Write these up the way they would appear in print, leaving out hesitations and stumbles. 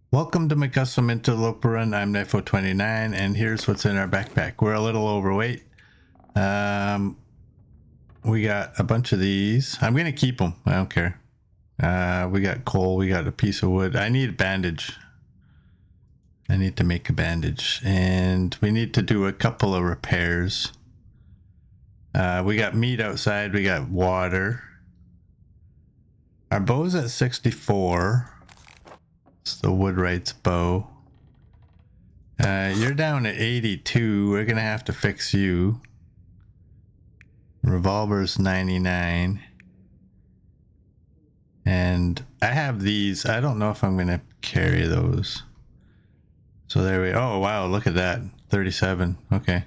Welcome to my custom Interloper run. I'm S20, and here's what's in our backpack. We're a little overweight. We got a bunch of these. I'm gonna keep them. I don't care. We got coal. We got a piece of wood. I need a bandage. I need to make a bandage, and we need to do a couple of repairs. We got meat outside. We got water. Our bow's at 64. It's the Woodwright's bow. You're down at 82. We're gonna have to fix you. Revolver's 99. And I have these. I don't know if I'm gonna carry those. So there we oh wow, look at that. 37. Okay.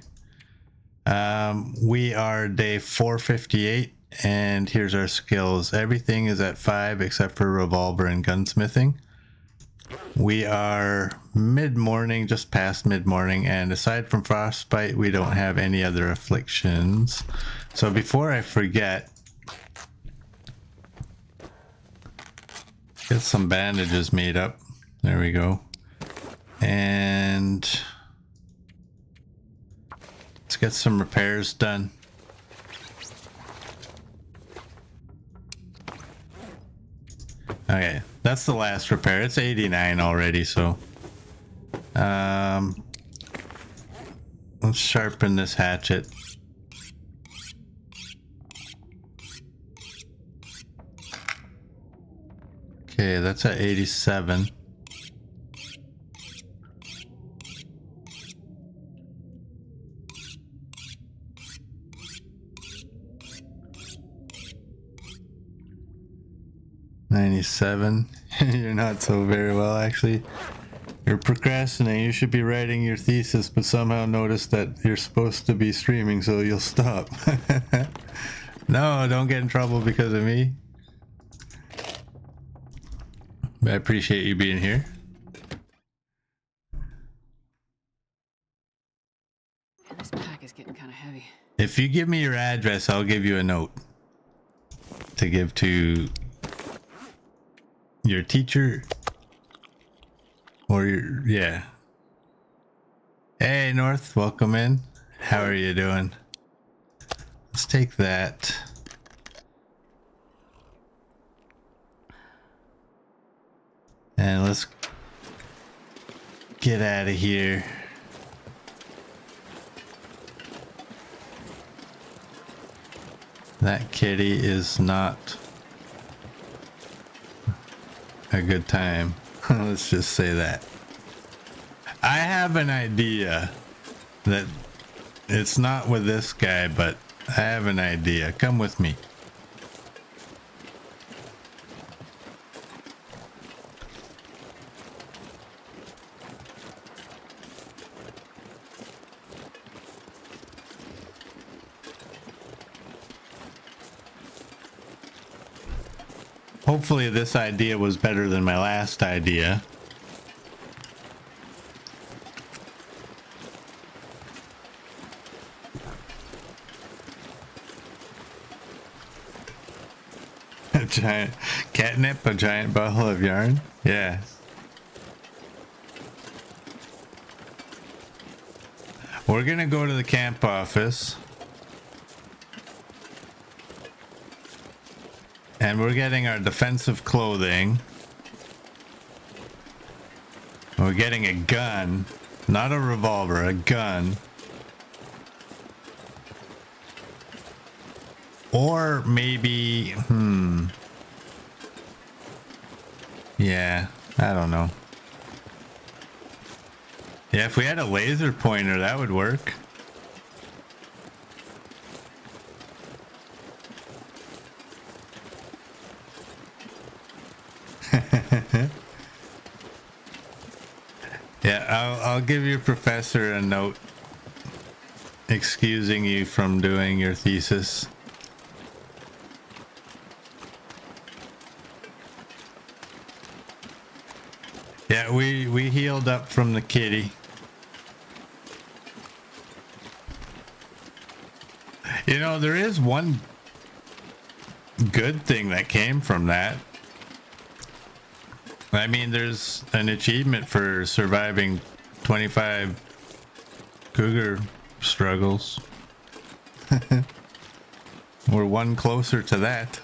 We are day 458, and here's our skills. Everything is at 5 except for revolver and gunsmithing. We are mid-morning, just past mid-morning, and aside from frostbite, we don't have any other afflictions. So before I forget, get some bandages made up. There we go. And let's get some repairs done. Okay, that's the last repair. It's 89 already, so let's sharpen this hatchet. Okay, that's at 87. $97. You're not so very well, actually. You're procrastinating. You should be writing your thesis, but somehow noticed that you're supposed to be streaming, so you'll stop. No, don't get in trouble because of me. But I appreciate you being here. And this pack is getting kind of heavy. If you give me your address, I'll give you a note to give to your teacher or your, yeah. Hey North, welcome in. How are you doing? Let's take that. And let's get out of here. That kitty is not a good time. Let's just say that. I have an idea that it's not with this guy, but I have an idea. Come with me. Hopefully this idea was better than my last idea. A giant catnip, a giant bottle of yarn? Yeah. We're gonna go to the camp office. And we're getting our defensive clothing. We're getting a gun, not a revolver, a gun. Or maybe, yeah, I don't know. Yeah, if we had a laser pointer, that would work. Yeah, I'll give your professor a note excusing you from doing your thesis. Yeah, we healed up from the kitty. You know, there is one good thing that came from that. I mean, there's an achievement for surviving 25 cougar struggles. We're one closer to that.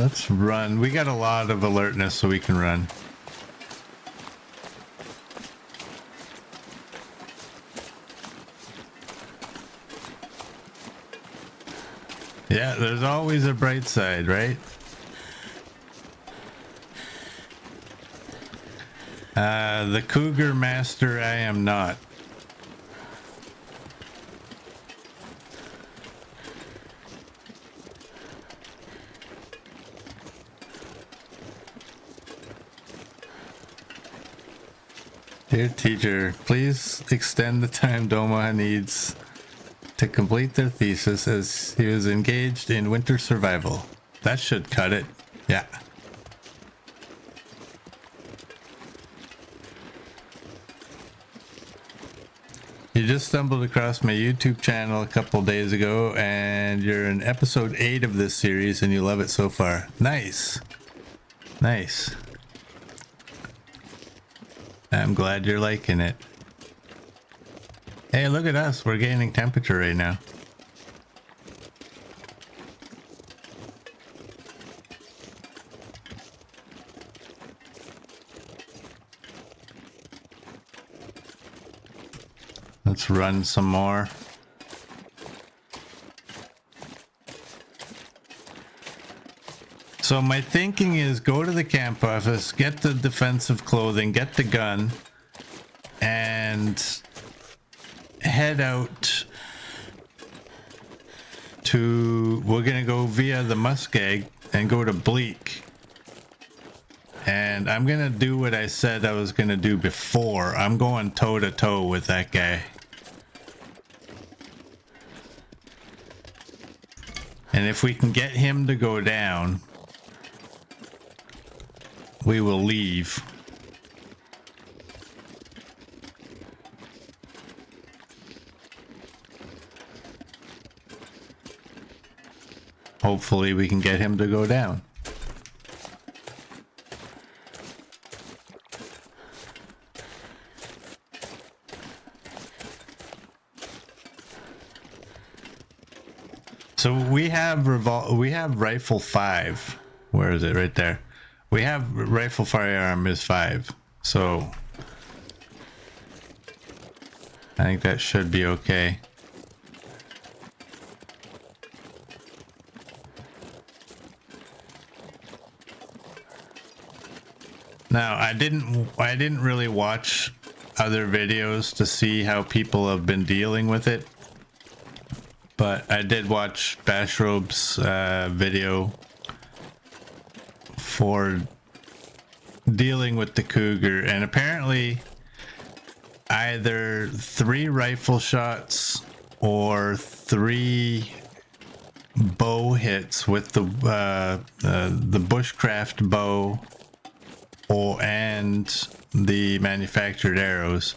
Let's run. We got a lot of alertness, so we can run. Yeah, there's always a bright side, right? The Cougar Master, I am not. Dear teacher, please extend the time Doma needs to complete their thesis as he was engaged in winter survival. That should cut it. Yeah. You just stumbled across my YouTube channel a couple days ago and you're in episode 8 of this series and you love it so far. Nice. Nice. I'm glad you're liking it. Hey, look at us. We're gaining temperature right now. Let's run some more. So my thinking is go to the camp office, get the defensive clothing, get the gun, and head out to, we're gonna go via the Muskeg and go to Bleak. And I'm gonna do what I said I was gonna do before. I'm going toe to toe with that guy. And if we can get him to go down, we will leave. Hopefully we can get him to go down. So we have rifle 5. Where is it? Right there. We have rifle firearm is 5. So I think that should be okay. Now, I didn't really watch other videos to see how people have been dealing with it. But I did watch Bashrobe's video for dealing with the cougar, and apparently either 3 rifle shots or 3 bow hits with the bushcraft bow and the manufactured arrows.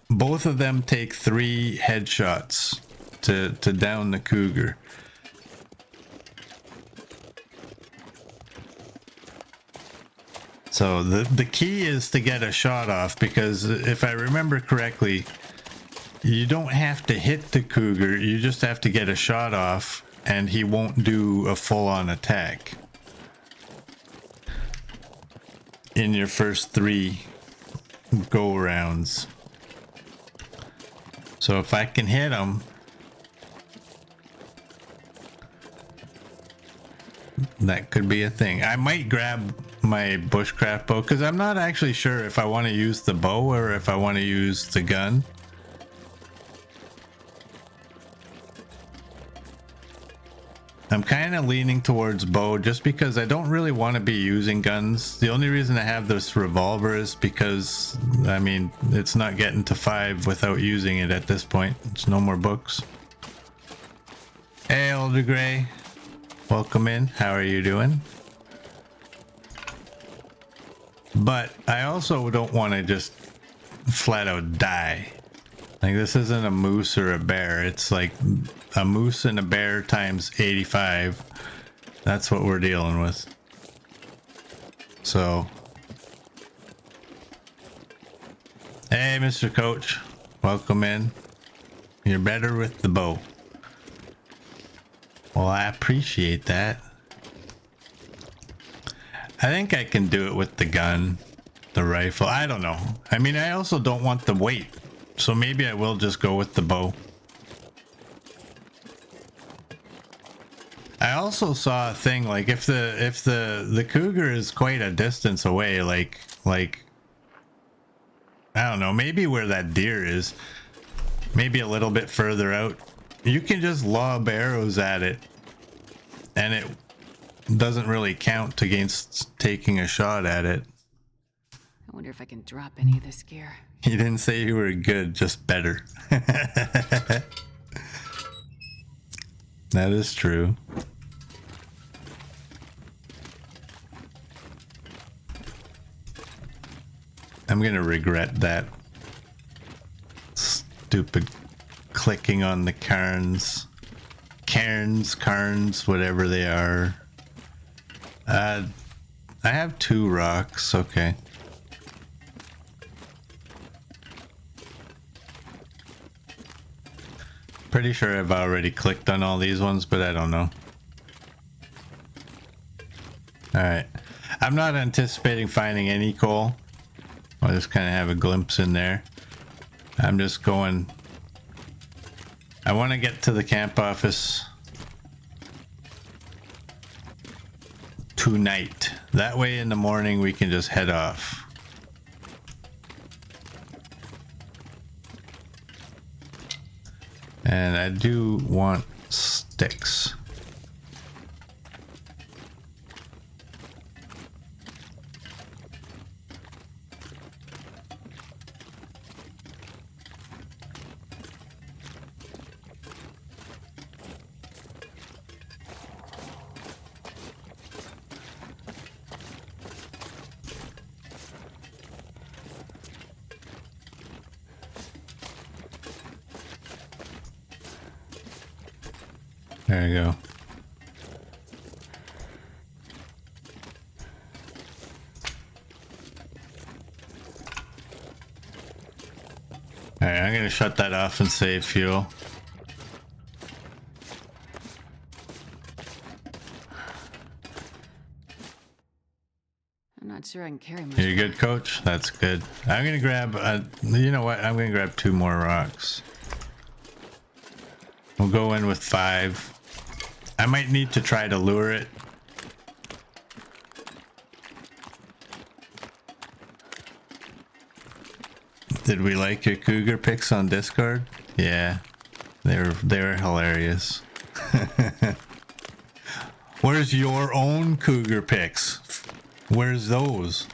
Both of them take 3 headshots to down the cougar. So the key is to get a shot off, because if I remember correctly, you don't have to hit the cougar, you just have to get a shot off and he won't do a full-on attack in your first 3 go rounds. So if I can hit him, that could be a thing. I might grab my bushcraft bow because I'm not actually sure if I want to use the bow or if I want to use the gun. I'm kind of leaning towards bow just because I don't really want to be using guns. The only reason I have this revolver is because, I mean, it's not getting to 5 without using it at this point. It's no more books. Hey, Elder Gray. Welcome in. How are you doing? But I also don't want to just flat out die. Like, this isn't a moose or a bear. It's like a moose and a bear times 85. That's what we're dealing with. So, hey, Mr. Coach, welcome in. You're better with the bow. Well, I appreciate that. I think I can do it with the gun, the rifle. I don't know. I mean, I also don't want the weight. So maybe I will just go with the bow. I also saw a thing like if the cougar is quite a distance away, like I don't know, maybe where that deer is, maybe a little bit further out, you can just lob arrows at it and it doesn't really count against taking a shot at it. I wonder if I can drop any of this gear. You didn't say you were good, just better. That is true. I'm gonna regret that stupid clicking on the cairns, whatever they are. I have 2 rocks, okay. Pretty sure I've already clicked on all these ones, but I don't know. Alright. I'm not anticipating finding any coal. I'll just kind of have a glimpse in there. I'm just going... I want to get to the camp office tonight. That way in the morning we can just head off. And I do want sticks. There you go. Alright, I'm gonna shut that off and save fuel. I'm not sure I can carry much. You good, coach? That's good. I'm gonna grab, you know what? I'm gonna grab 2 more rocks. We'll go in with 5. I might need to try to lure it. Did we like your cougar pics on Discord? Yeah, they were hilarious. Where's your own cougar pics? Where's those?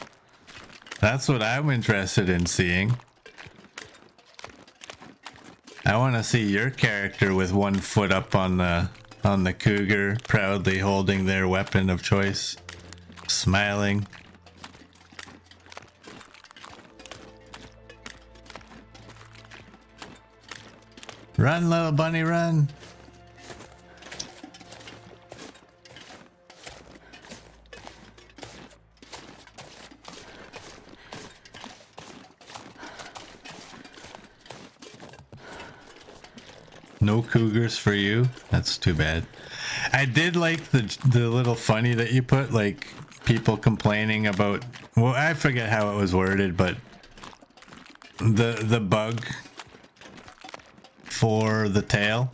That's what I'm interested in seeing. I want to see your character with 1 foot up on the cougar, proudly holding their weapon of choice, smiling. Run, little bunny, run. No cougars for you? That's too bad. I did like the little funny that you put, like people complaining about, well, I forget how it was worded, but the bug for the tail,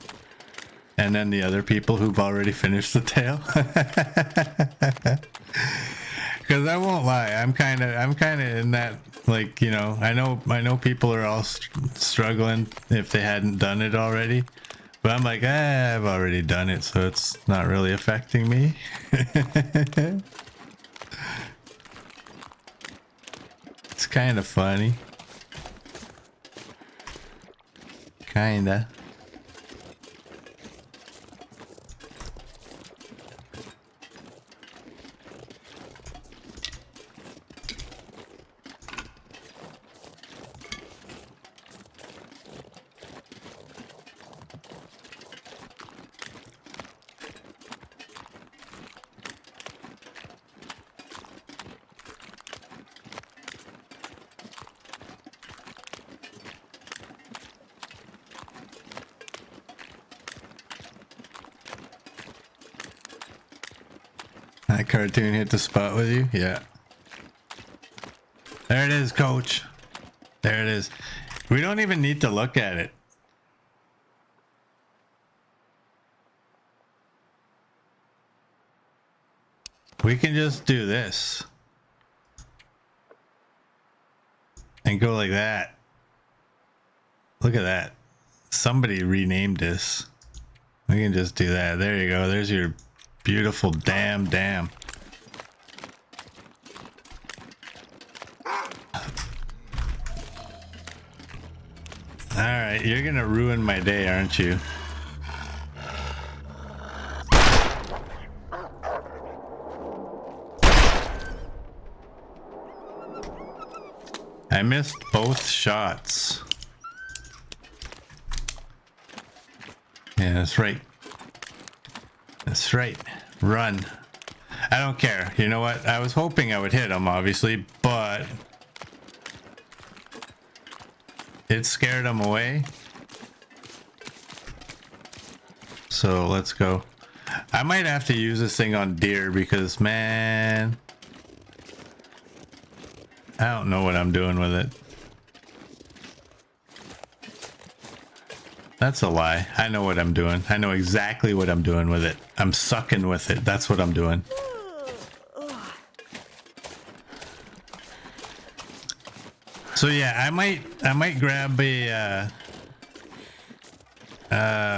and then the other people who've already finished the tail. Because I won't lie, I'm kind of in that, like, you know, I know people are all struggling if they hadn't done it already, but I'm like, I've already done it, so it's not really affecting me. It's kind of funny. Kinda. cartoon hit the spot with you? Yeah. There it is, coach. There it is. We don't even need to look at it. We can just do this. And go like that. Look at that. Somebody renamed this. We can just do that. There you go. There's your beautiful dam. Alright, you're gonna ruin my day, aren't you? I missed both shots. Yeah, that's right. That's right. Run. I don't care. You know what? I was hoping I would hit him, obviously, but it scared him away. So let's go. I might have to use this thing on deer because, man, I don't know what I'm doing with it. That's a lie. I know what I'm doing. I know exactly what I'm doing with it. I'm sucking with it. That's what I'm doing. So yeah, I might grab a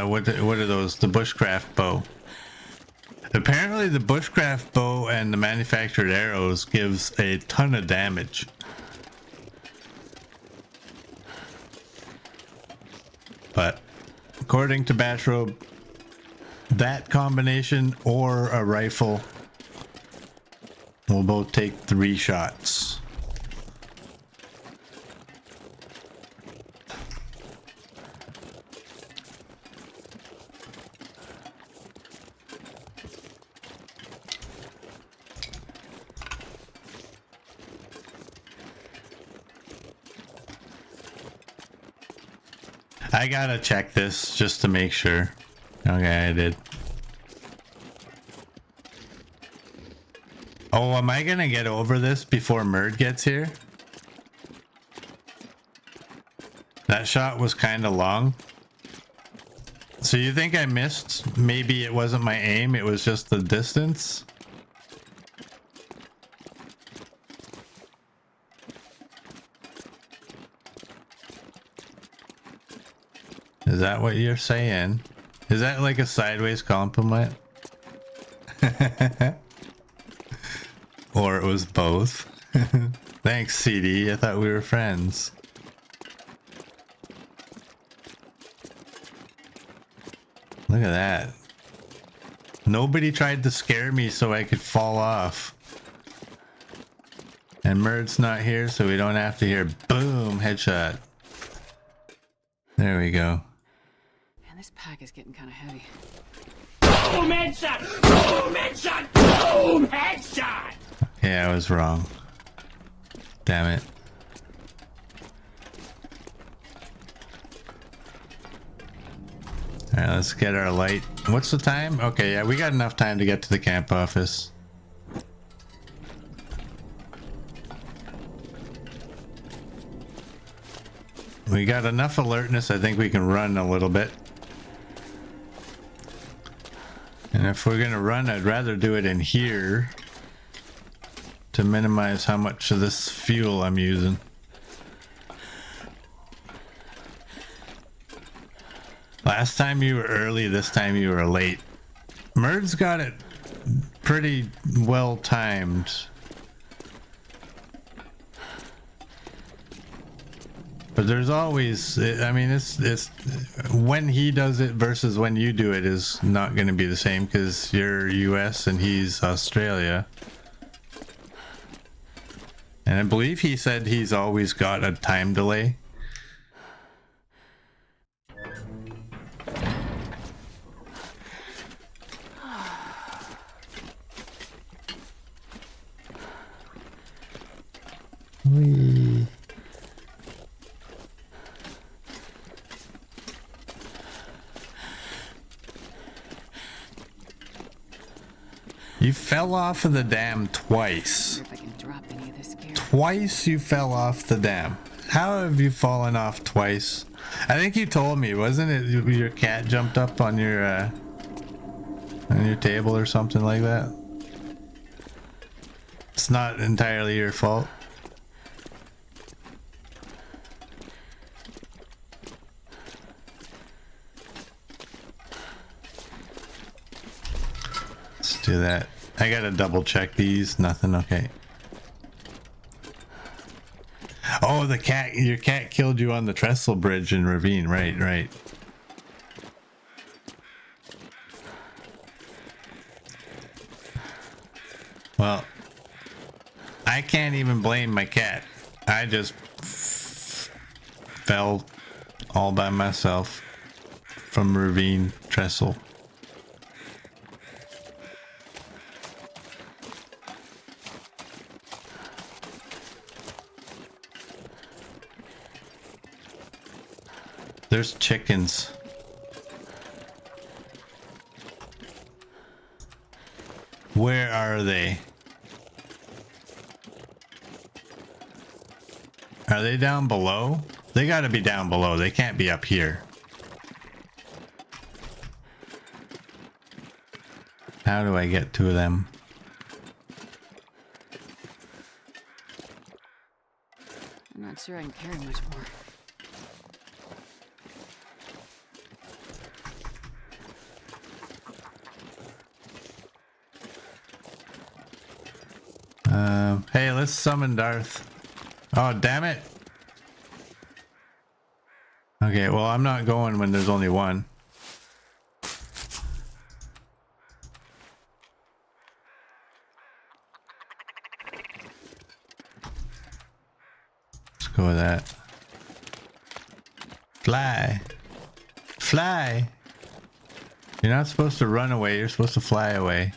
what are those? The bushcraft bow. Apparently the bushcraft bow and the manufactured arrows gives a ton of damage. But according to Bathrobe, that combination or a rifle will both take 3 shots. I gotta check this just to make sure. Okay, I did. Oh, am I gonna get over this before Murd gets here? That shot was kind of long. So you think I missed? Maybe it wasn't my aim, it was just the distance? Is that what you're saying? Is that like a sideways compliment? Or it was both? Thanks, CD. I thought we were friends. Look at that. Nobody tried to scare me so I could fall off. And Murd's not here, so we don't have to hear boom, headshot. There we go. Man, this pack is getting kind of heavy. Boom headshot! Boom headshot! Boom headshot! Yeah, I was wrong. Damn it. Alright, let's get our light. What's the time? Okay, yeah, we got enough time to get to the camp office. We got enough alertness, I think we can run a little bit. And if we're gonna run, I'd rather do it in here to minimize how much of this fuel I'm using. Last time you were early, this time you were late. Murd's got it pretty well timed. But there's always, I mean, it's when he does it versus when you do it is not going to be the same because you're US and he's Australia. And I believe he said he's always got a time delay. Whee. You fell off of the dam twice. If I can drop any of this gear. Twice you fell off the dam. How have you fallen off twice? I think you told me, wasn't it? Your cat jumped up on your table or something like that. It's not entirely your fault. Let's do that. I gotta double check these. Nothing. Okay. Oh, the cat. Your cat killed you on the trestle bridge in Ravine. Right, right. Well, I can't even blame my cat. I just fell all by myself from Ravine trestle. There's chickens. Where are they? Are they down below? They gotta be down below. They can't be up here. How do I get to them? I'm not sure I can carry much more. Hey, let's summon Darth. Oh, damn it. Okay, well, I'm not going when there's only one. Let's go with that. Fly. Fly. You're not supposed to run away, you're supposed to fly away.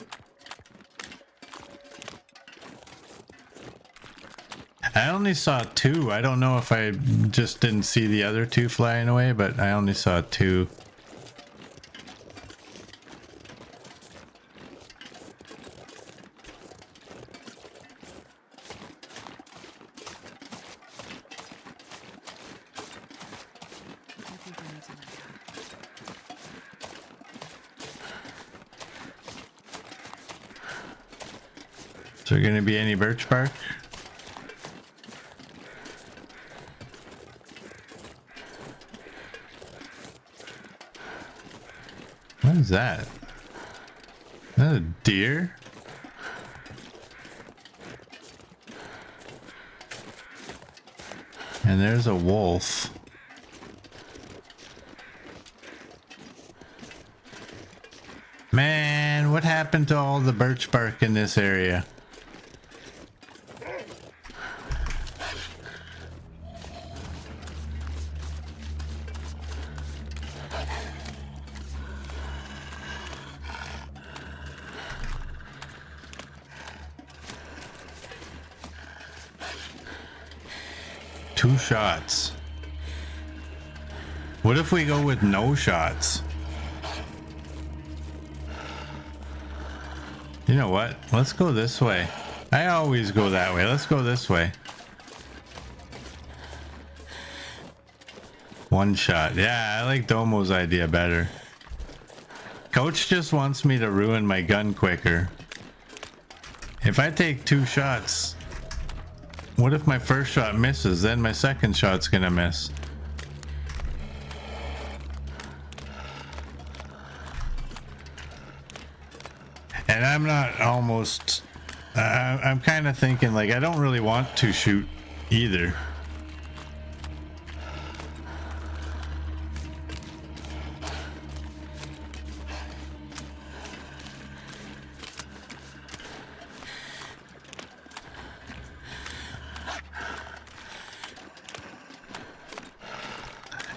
I only saw two. I don't know if I just didn't see the other two flying away, but I only saw two. I think I need to let go. Is there going to be any birch bark? What is that? Is that a deer? And there's a wolf. Man, what happened to all the birch bark in this area? Two shots. What if we go with no shots? You know what? Let's go this way. I always go that way. Let's go this way. One shot. Yeah, I like Domo's idea better. Coach just wants me to ruin my gun quicker. If I take two shots, what if my first shot misses? Then my second shot's gonna miss. And I'm not almost... I'm kind of thinking, like, I don't really want to shoot either.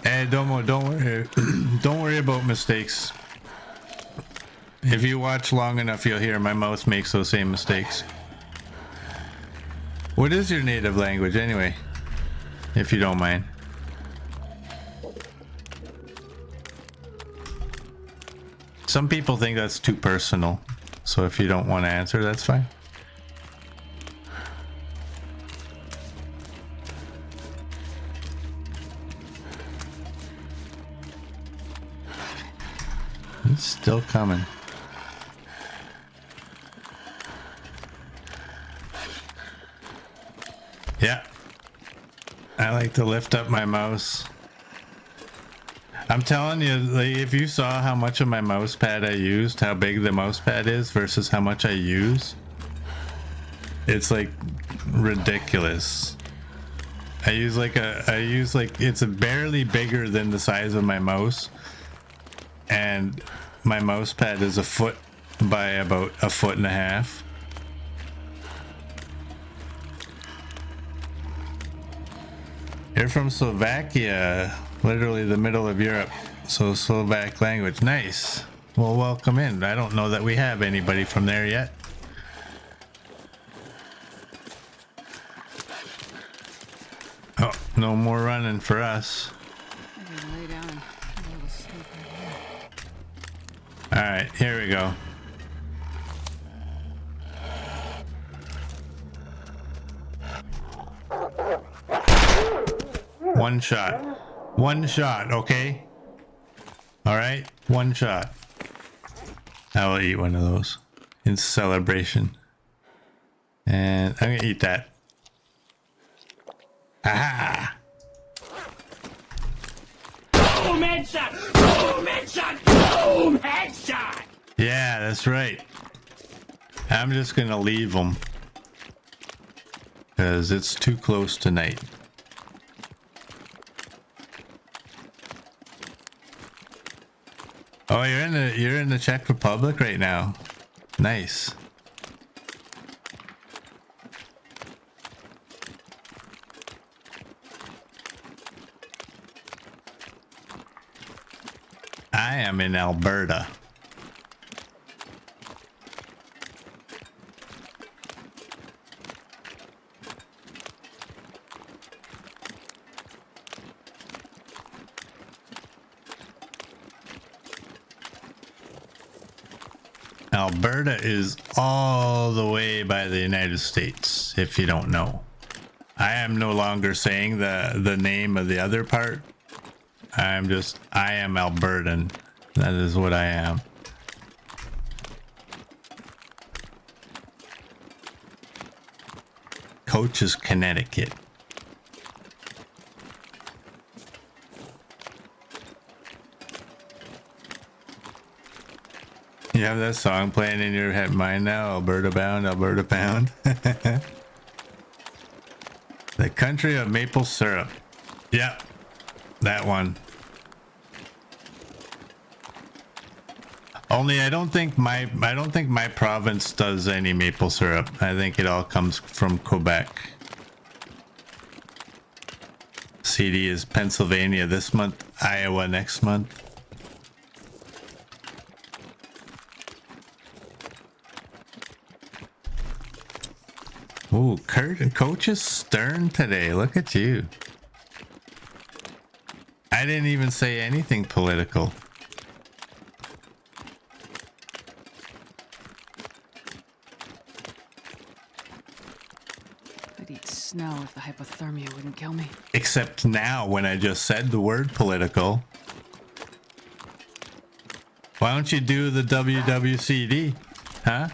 Hey, Domo, don't worry. Don't worry about mistakes. If you watch long enough, you'll hear my mouth makes those same mistakes. What is your native language anyway? If you don't mind. Some people think that's too personal. So if you don't want to answer, that's fine. It's still coming. Yeah. I like to lift up my mouse. I'm telling you, like, if you saw how much of my mouse pad I used, how big the mouse pad is versus how much I use, it's like ridiculous. I use like it's barely bigger than the size of my mouse, and my mouse pad is a foot by about a foot and a half. You're from Slovakia, literally the middle of Europe, so Slovak language. Nice. Well, welcome in. I don't know that we have anybody from there yet. Oh, no more running for us. I can lay down and have a little sleep right here. All right, here we go. One shot. One shot, okay? All right, one shot. I will eat one of those in celebration. And I'm gonna eat that. Aha! Boom headshot! Boom headshot! Boom headshot! Yeah, that's right. I'm just gonna leave them because it's too close tonight. Oh, you're in the Czech Republic right now. Nice. I am in Alberta. Alberta is all the way by the United States, if you don't know. I am no longer saying the name of the other part. I am Albertan. That is what I am. Coach is Connecticut. You have that song playing in your head mind now, Alberta bound, Alberta pound. The country of maple syrup. Yep, that one. Only I don't think my province does any maple syrup. I think it all comes from Quebec. CD is Pennsylvania this month, Iowa next month. Ooh, Coach is stern today. Look at you. I didn't even say anything political. I'd eat snow if the hypothermia wouldn't kill me. Except now when I just said the word political. Why don't you do the WWCD? Huh?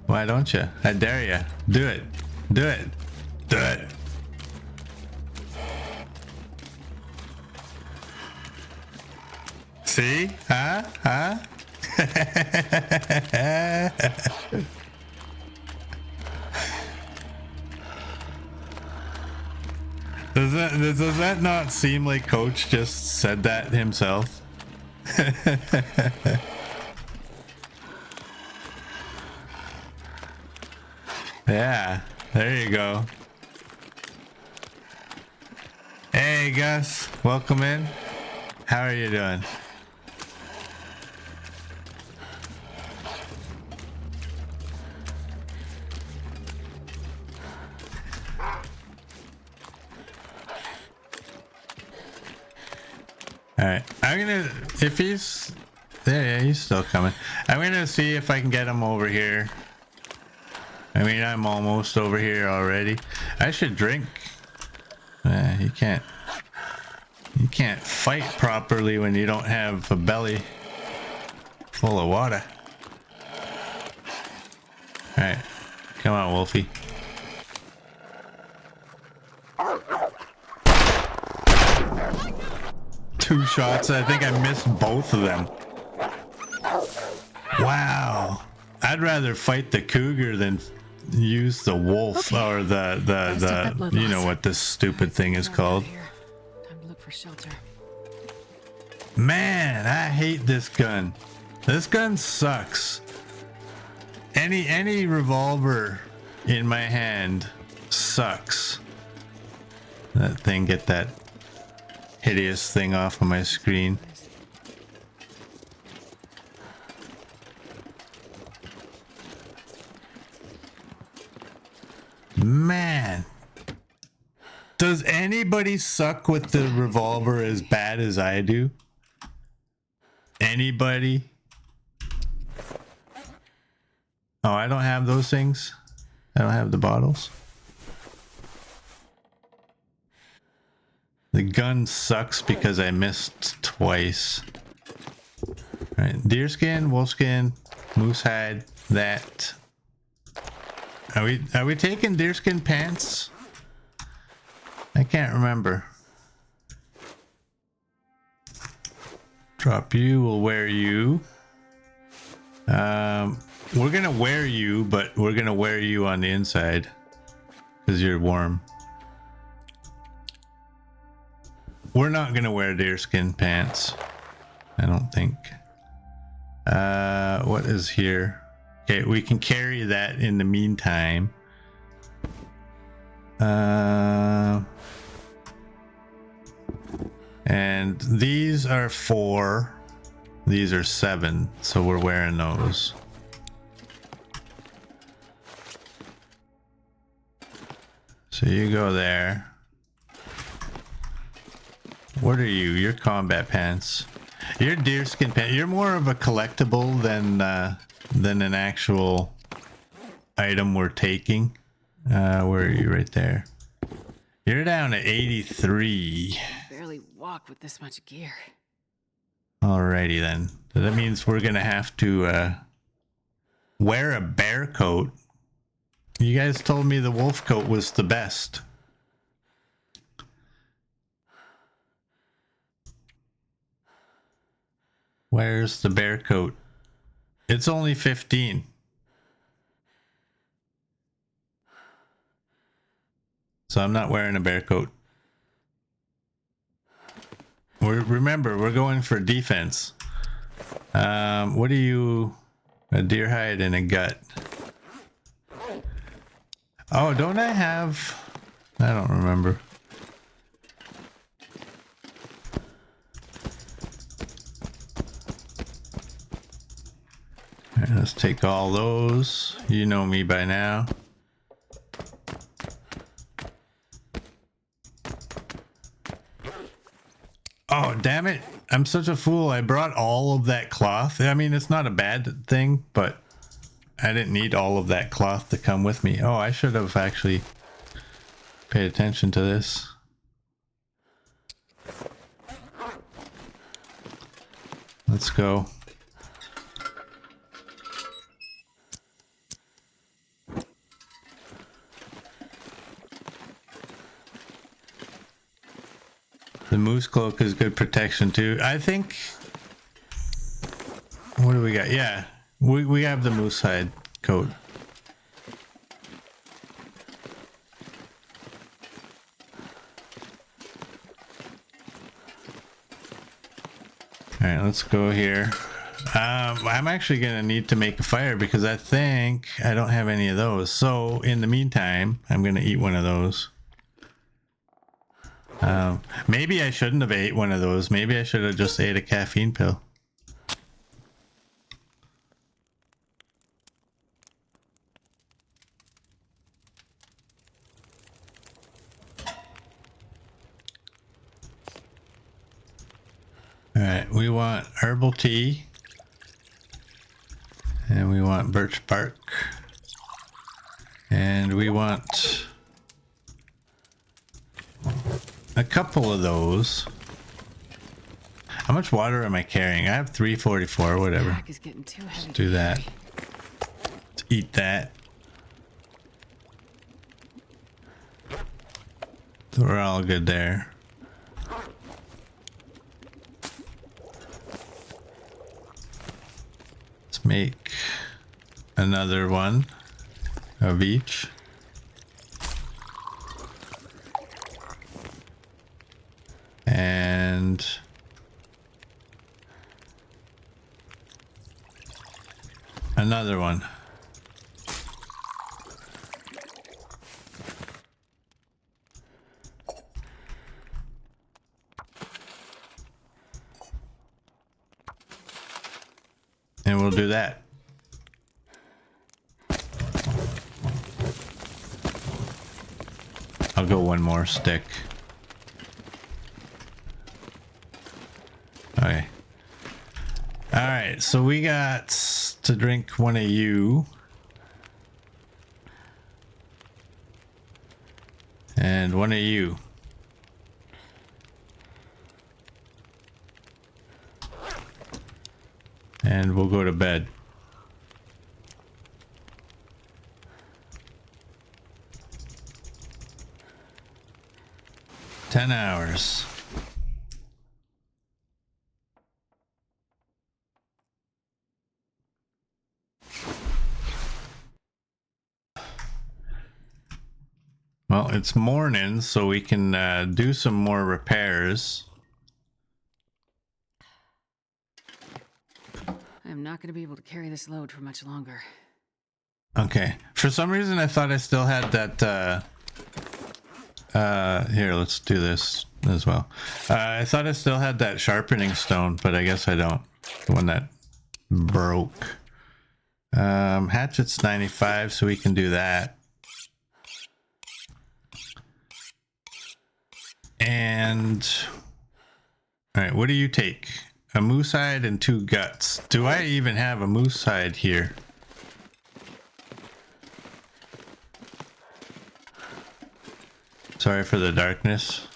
Why don't you? I dare you. Do it. Do it. Do it. See? Huh? Huh? Does that not seem like Coach just said that himself? Yeah, there you go. Hey Gus, welcome in. How are you doing? All right, I'm gonna, if he's Yeah, he's still coming. I'm gonna see if I can get him over here. I mean, I'm almost over here already. I should drink. You can't. You can't fight properly when you don't have a belly full of water. All right, come on, Wolfie. Two shots. I think I missed both of them. Wow. I'd rather fight the cougar than use the wolf or the you know what this stupid thing is called. Time to look for shelter. Man, I hate this gun. This gun sucks. Any revolver in my hand sucks. That thing, get that hideous thing off of my screen. Man, does anybody suck with the revolver as bad as I do? Anybody? Oh, I don't have those things. I don't have the bottles. The gun sucks because I missed twice. All right, deerskin, wolfskin, moose hide, that. Are we taking deerskin pants? I can't remember. Drop you, we'll wear you. We're gonna wear you, but we're gonna wear you on the inside because you're warm. We're not gonna wear deerskin pants, I don't think. What is here? Okay, we can carry that in the meantime. And these are 4. These are 7, so we're wearing those. So you go there. What are you? You're combat pants. You're deerskin pants. You're more of a collectible than an actual item we're taking. Where are you? Right there. You're down to 83. Barely walk with this much gear. Alrighty then. So that means we're gonna have to wear a bear coat. You guys told me the wolf coat was the best. Where's the bear coat? It's only 15. So I'm not wearing a bear coat. Remember, we're going for defense. What are you? A deer hide and a gut. Oh, don't I have? I don't remember. All right, let's take all those. You know me by now. Oh, damn it. I'm such a fool. I brought all of that cloth. I mean, it's not a bad thing, but I didn't need all of that cloth to come with me. Oh, I should have actually paid attention to this. Let's go. The moose cloak is good protection too. I think. What do we got? Yeah, we have the moose hide coat. All right, let's go here. I'm actually gonna need to make a fire because I think I don't have any of those. So in the meantime, I'm gonna eat one of those. Maybe I shouldn't have ate one of those. Maybe I should have just ate a caffeine pill. All right, we want herbal tea. And we want birch bark. And we want a couple of those. How much water am I carrying? I have 344, whatever. Pack is getting too heavy. Let's do that. Let's eat that. So we're all good there. Let's make another one of each. And another one. And we'll do that. I'll go one more stick. Okay. All right, so we got to drink one of you. And one of you. And we'll go to bed. $10 hours. Well, it's morning, so we can do some more repairs. I'm not going to be able to carry this load for much longer. Okay. For some reason, I thought I still had that. Here, let's do this as well. I thought I still had that sharpening stone, but I guess I don't. The one that broke. Hatchet's 95, so we can do that. And all right, what do you take? A moose hide and 2 guts. Do I even have a moose hide here? Sorry for the darkness.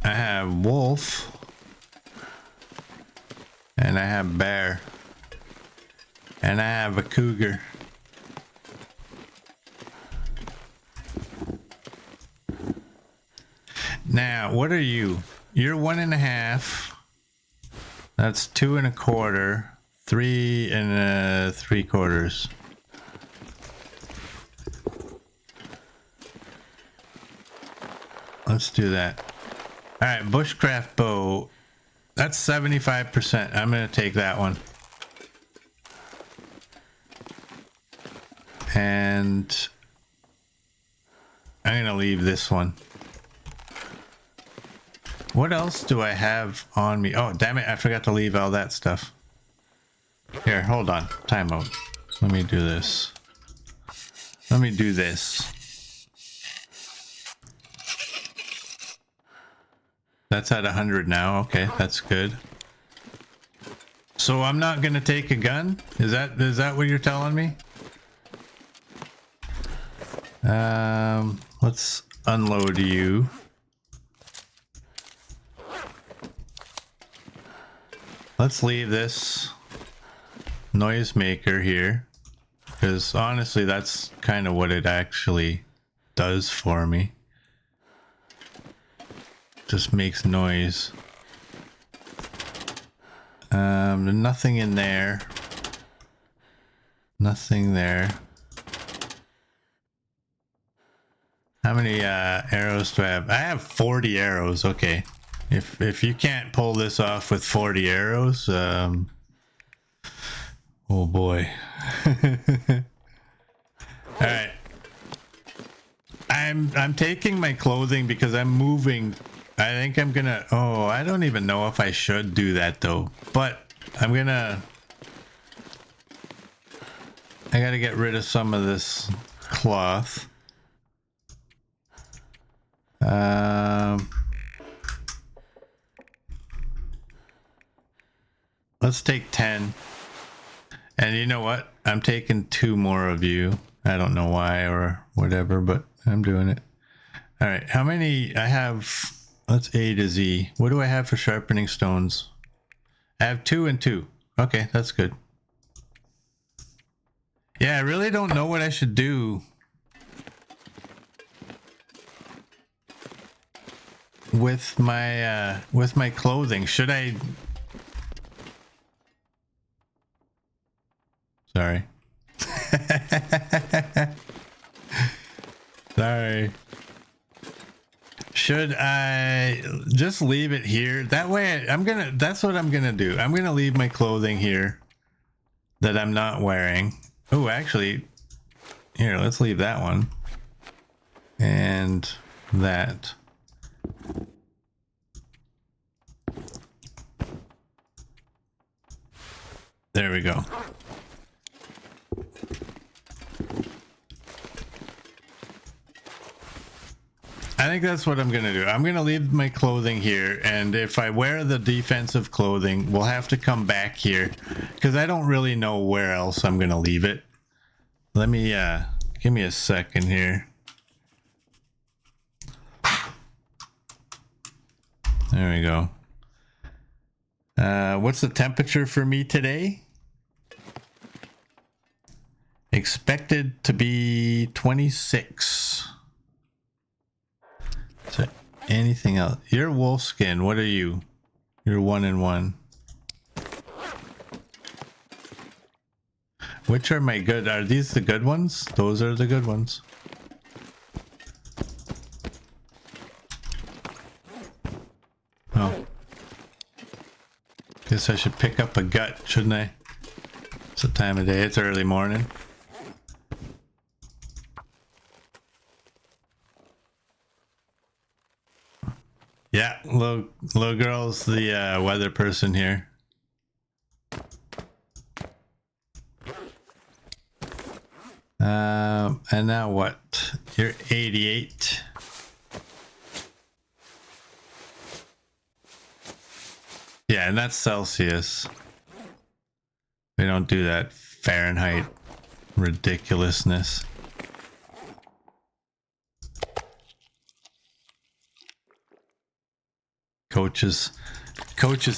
I have wolf. And I have bear. And I have a cougar. Now, what are you? You're 1.5. That's 2 1/4. 3 3/4. Let's do that. All right, bushcraft bow. That's 75%. I'm gonna take that one. And I'm gonna leave this one. What else do I have on me? Oh, damn it. I forgot to leave all that stuff. Here, hold on. Time out. Let me do this. Let me do this. That's at 100 now. Okay, that's good. So I'm not gonna take a gun? Is that what you're telling me? Let's unload you. Let's leave this noisemaker here, because honestly that's kind of what it actually does for me. Just makes noise. Nothing in there. Nothing there. How many arrows do I have? I have 40 arrows. Okay. If you can't pull this off with 40 arrows, oh boy. All right. I'm taking my clothing because I'm moving. I think I'm gonna, oh, I don't even know if I should do that though, but I'm gonna, I gotta get rid of some of this cloth. Let's take 10. And you know what? I'm taking 2 more of you. I don't know why or whatever, but I'm doing it. All right. How many? I have... Let's A to Z. What do I have for sharpening stones? I have 2 and 2. Okay, that's good. Yeah, I really don't know what I should do with my clothing. Should I... Sorry. Sorry. Should I just leave it here? That way that's what I'm gonna do. I'm gonna leave my clothing here that I'm not wearing. Oh, actually, here, let's leave that one. And that. There we go. I think that's what I'm gonna do. I'm gonna leave my clothing here, and if I wear the defensive clothing, we'll have to come back here because I don't really know where else I'm gonna leave it. Let me give me a second here. There we go. What's the temperature for me today? Expected to be 26. So anything else? You're wolf skin. What are you? You're 1 and 1. Which are my good? Are these the good ones? Those are the good ones. Oh. Guess I should pick up a gut, shouldn't I? It's the time of day. It's early morning. Yeah, little girl's the weather person here. And now what? You're 88. Yeah, and that's Celsius. We don't do that Fahrenheit ridiculousness. Coach's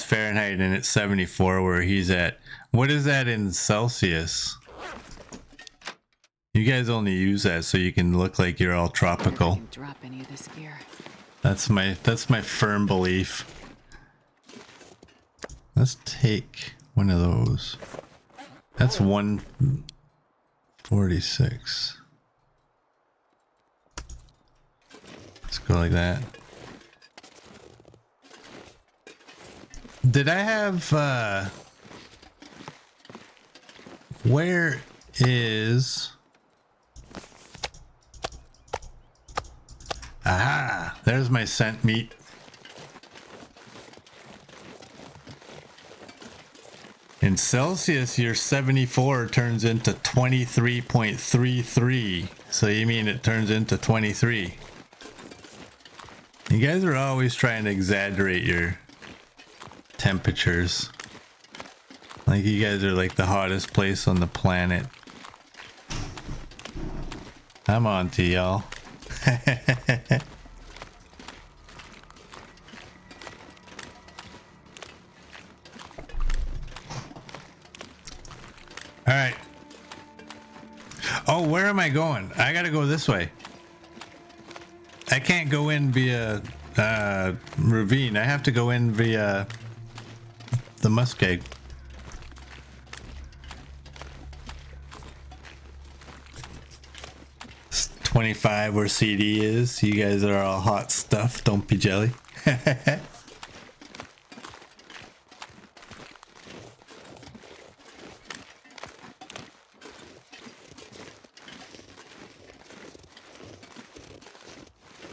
Fahrenheit and it's 74 where he's at. What is that in Celsius? You guys only use that so you can look like you're all tropical. I can drop any of this gear. That's my firm belief. Let's take one of those. That's 146. Let's go like that. Did I have where is... Aha, there's my scent meat. In Celsius, your 74 turns into 23.33. So you mean it turns into 23. You guys are always trying to exaggerate your temperatures. Like you guys are like the hottest place on the planet. I'm on to y'all. All right. Oh, where am I going? I gotta go this way. I can't go in via ravine. I have to go in via the muskeg. It's 25 where CD is. You guys are all hot stuff. Don't be jelly.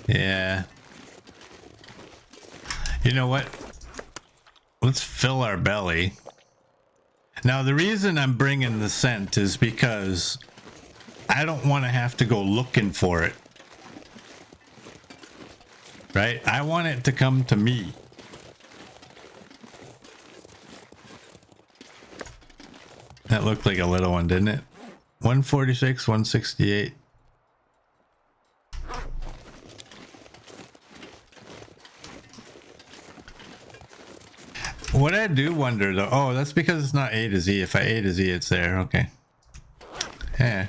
Yeah. You know what? Let's fill our belly. Now, the reason I'm bringing the scent is because I don't want to have to go looking for it. Right? I want it to come to me. That looked like a little one, didn't it? 146, 168. What I do wonder though, oh, that's because it's not A to Z. If I A to Z, it's there. Okay. Yeah.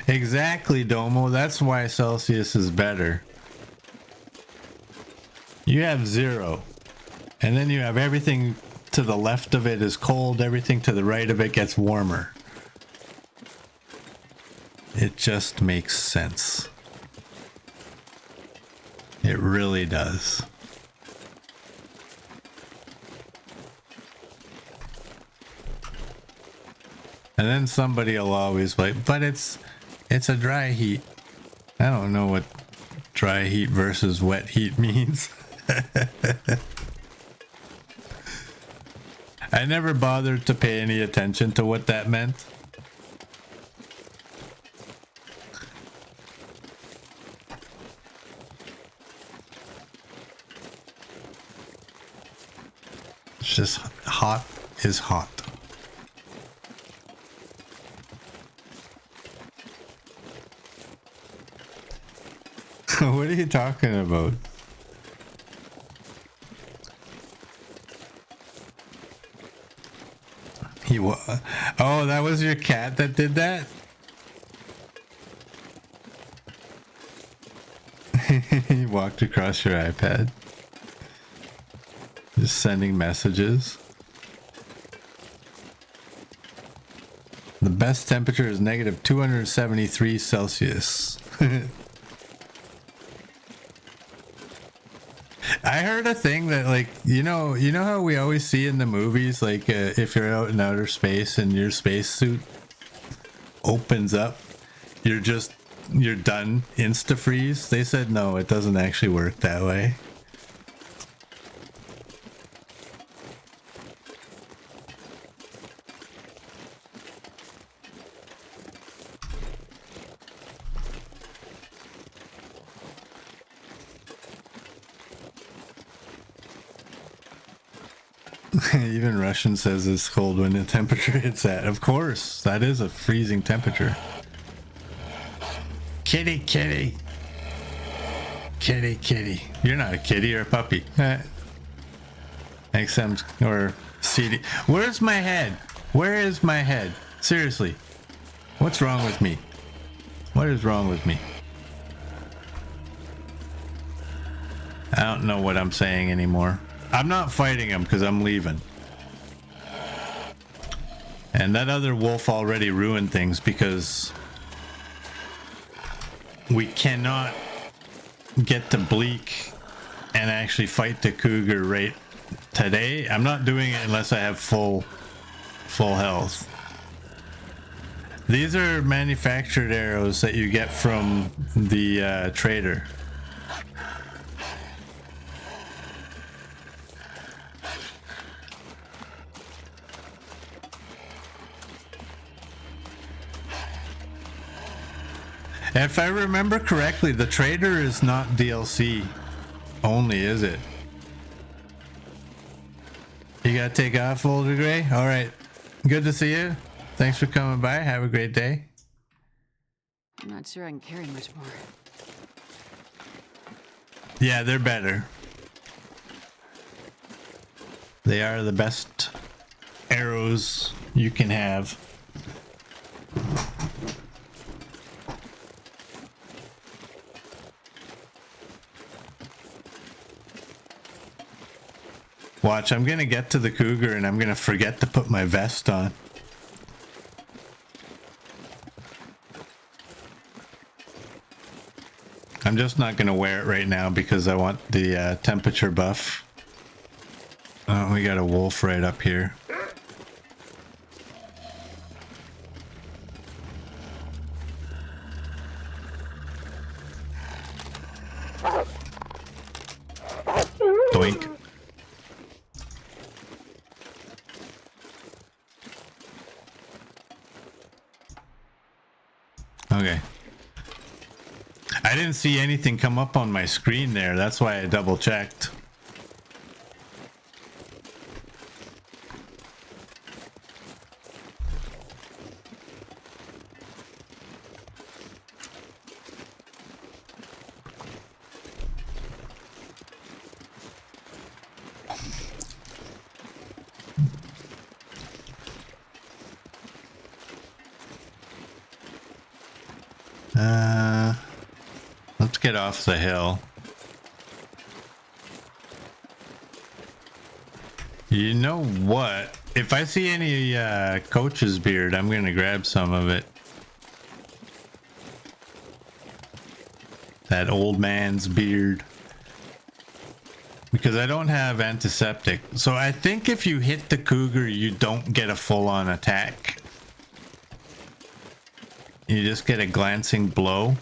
Exactly, Domo. That's why Celsius is better. You have 0. And then you have everything to the left of it is cold. Everything to the right of it gets warmer. It just makes sense. It really does. And then somebody will always like, but it's a dry heat. I don't know what dry heat versus wet heat means. I never bothered to pay any attention to what that meant. It's just hot is hot. What are you talking about? Oh, that was your cat that did that? He walked across your iPad. Just sending messages. The best temperature is negative 273 Celsius. I heard a thing that, like, you know how we always see in the movies, like, if you're out in outer space and your spacesuit opens up, you're done, insta-freeze. They said no, it doesn't actually work that way. Even Russian says it's cold when the temperature hits that. Of course, that is a freezing temperature. Kitty, kitty. Kitty, kitty. You're not a kitty, you're a puppy. XM or CD. Where's my head? Where is my head? Seriously. What's wrong with me? What is wrong with me? I don't know what I'm saying anymore. I'm not fighting him because I'm leaving. And that other wolf already ruined things because we cannot get to Bleak and actually fight the cougar right today. I'm not doing it unless I have full health. These are manufactured arrows that you get from the trader. If I remember correctly, the trader is not DLC only, is it? You gotta take off, Older Gray? Alright. Good to see you. Thanks for coming by. Have a great day. I'm not sure I can carry much more. Yeah, they're better. They are the best arrows you can have. Watch, I'm gonna get to the cougar and I'm gonna forget to put my vest on. I'm just not gonna wear it right now because I want the temperature buff. Oh, we got a wolf right up here. Doink. Okay. I didn't see anything come up on my screen there. That's why I double checked. Let's get off the hill. You know what? If I see any coach's beard, I'm gonna grab some of it. That old man's beard. Because I don't have antiseptic. So I think if you hit the cougar, you don't get a full-on attack. You just get a glancing blow.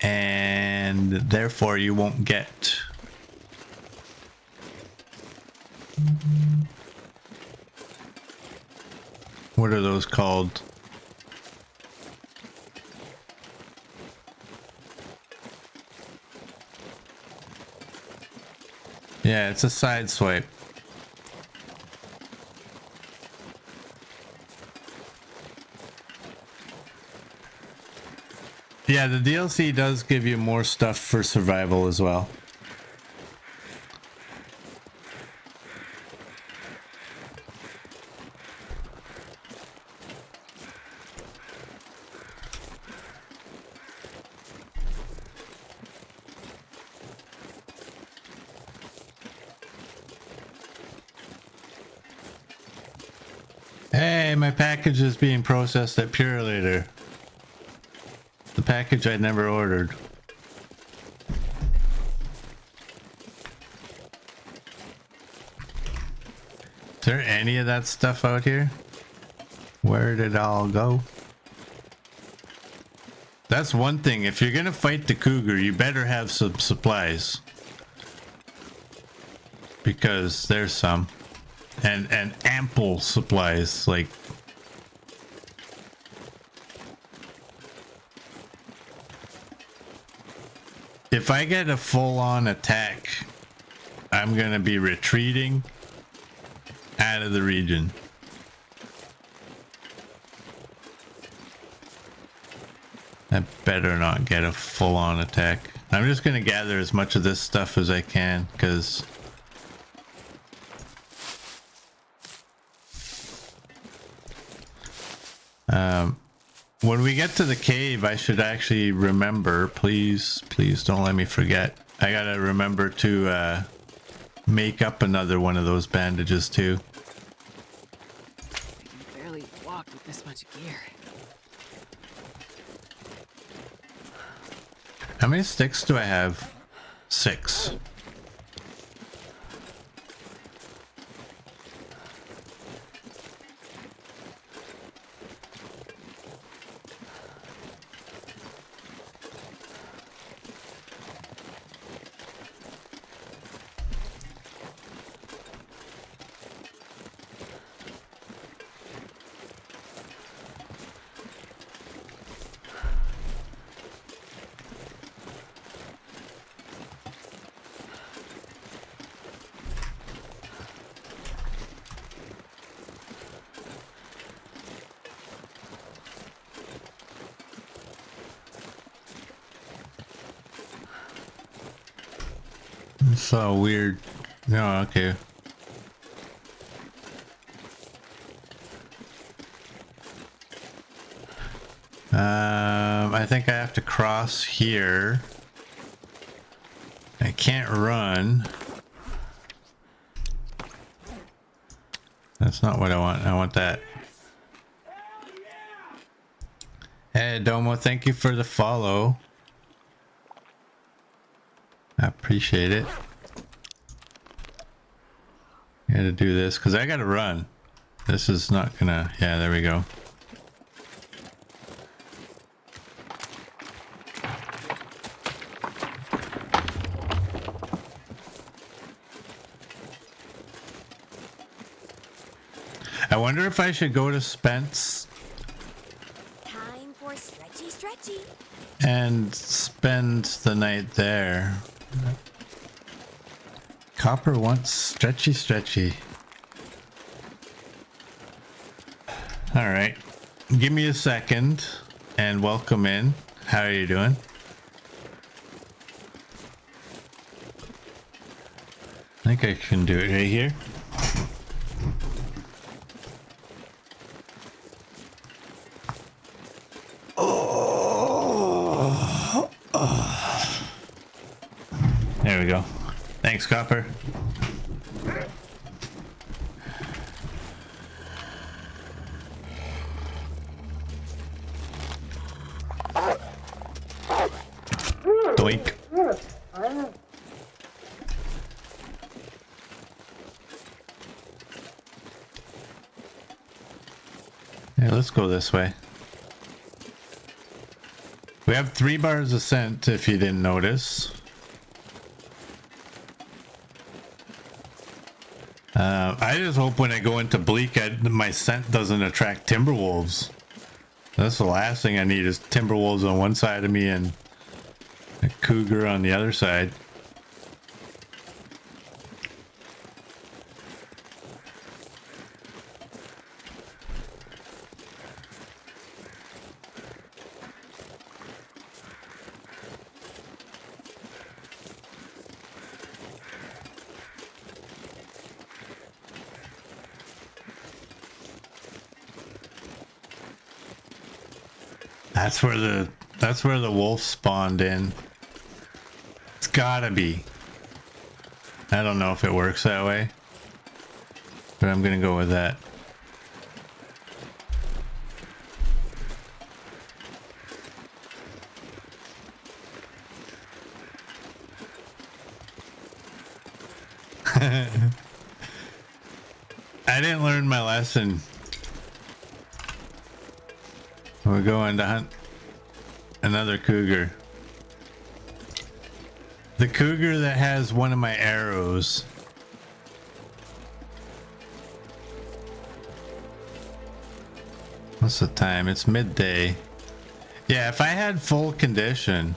And therefore you won't get... What are those called? Yeah, it's a side swipe. Yeah, the DLC does give you more stuff for survival as well. Hey, my package is being processed at Purelator. The package I never ordered. Is there any of that stuff out here? Where did it all go? That's one thing. If you're gonna fight the cougar, you better have some supplies. Because there's some. And ample supplies, like... If I get a full-on attack, I'm gonna be retreating out of the region. I better not get a full-on attack. I'm just gonna gather as much of this stuff as I can, because... when we get to the cave, I should actually remember, please don't let me forget. I gotta remember to make up another one of those bandages too. I can barely walk with this much gear. How many sticks do I have? 6. So weird. No, okay. I think I have to cross here. I can't run. That's not what I want. I want that. Hey, Domo, thank you for the follow. I appreciate it. I gotta do this because I gotta run. This is not gonna... Yeah, there we go. I wonder if I should go to Spence. Time for stretchy stretches. and spend the night there. Copper wants stretchy. All right, give me a second and welcome in. How are you doing? I think I can do it right here. There we go. Thanks, Copper. Doink. Yeah, let's go this way. We have 3 bars of scent, if you didn't notice. I just hope when I go into Bleak, my scent doesn't attract timberwolves. That's the last thing I need is timberwolves on one side of me and a cougar on the other side. That's where the wolf spawned in. It's gotta be. I don't know if it works that way, but I'm gonna go with that. I didn't learn my lesson. We're going to hunt another cougar. The cougar that has one of my arrows. What's the time? It's midday. Yeah, if I had full condition,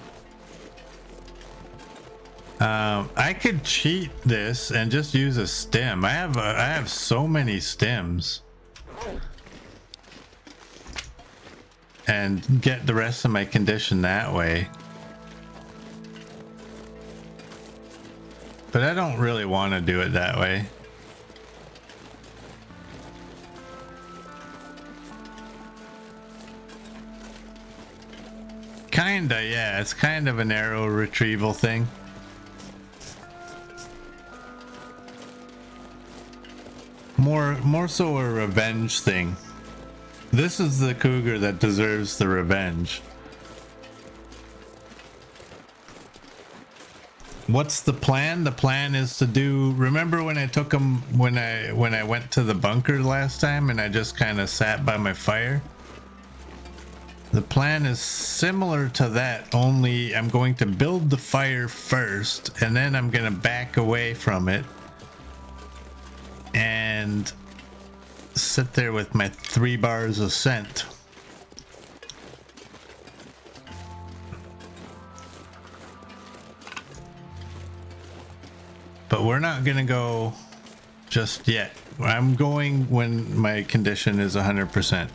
I could cheat this and just use a stem. I have so many stems. And get the rest of my condition that way. But I don't really want to do it that way. Kinda, yeah. It's kind of an arrow retrieval thing. More so a revenge thing. This is the cougar that deserves the revenge. What's the plan? The plan is to do. Remember when I took him when I went to the bunker last time and I just kind of sat by my fire? The plan is similar to that, only I'm going to build the fire first and then I'm going to back away from it and sit there with my 3 bars of scent. But we're not gonna go just yet. I'm going when my condition is 100%.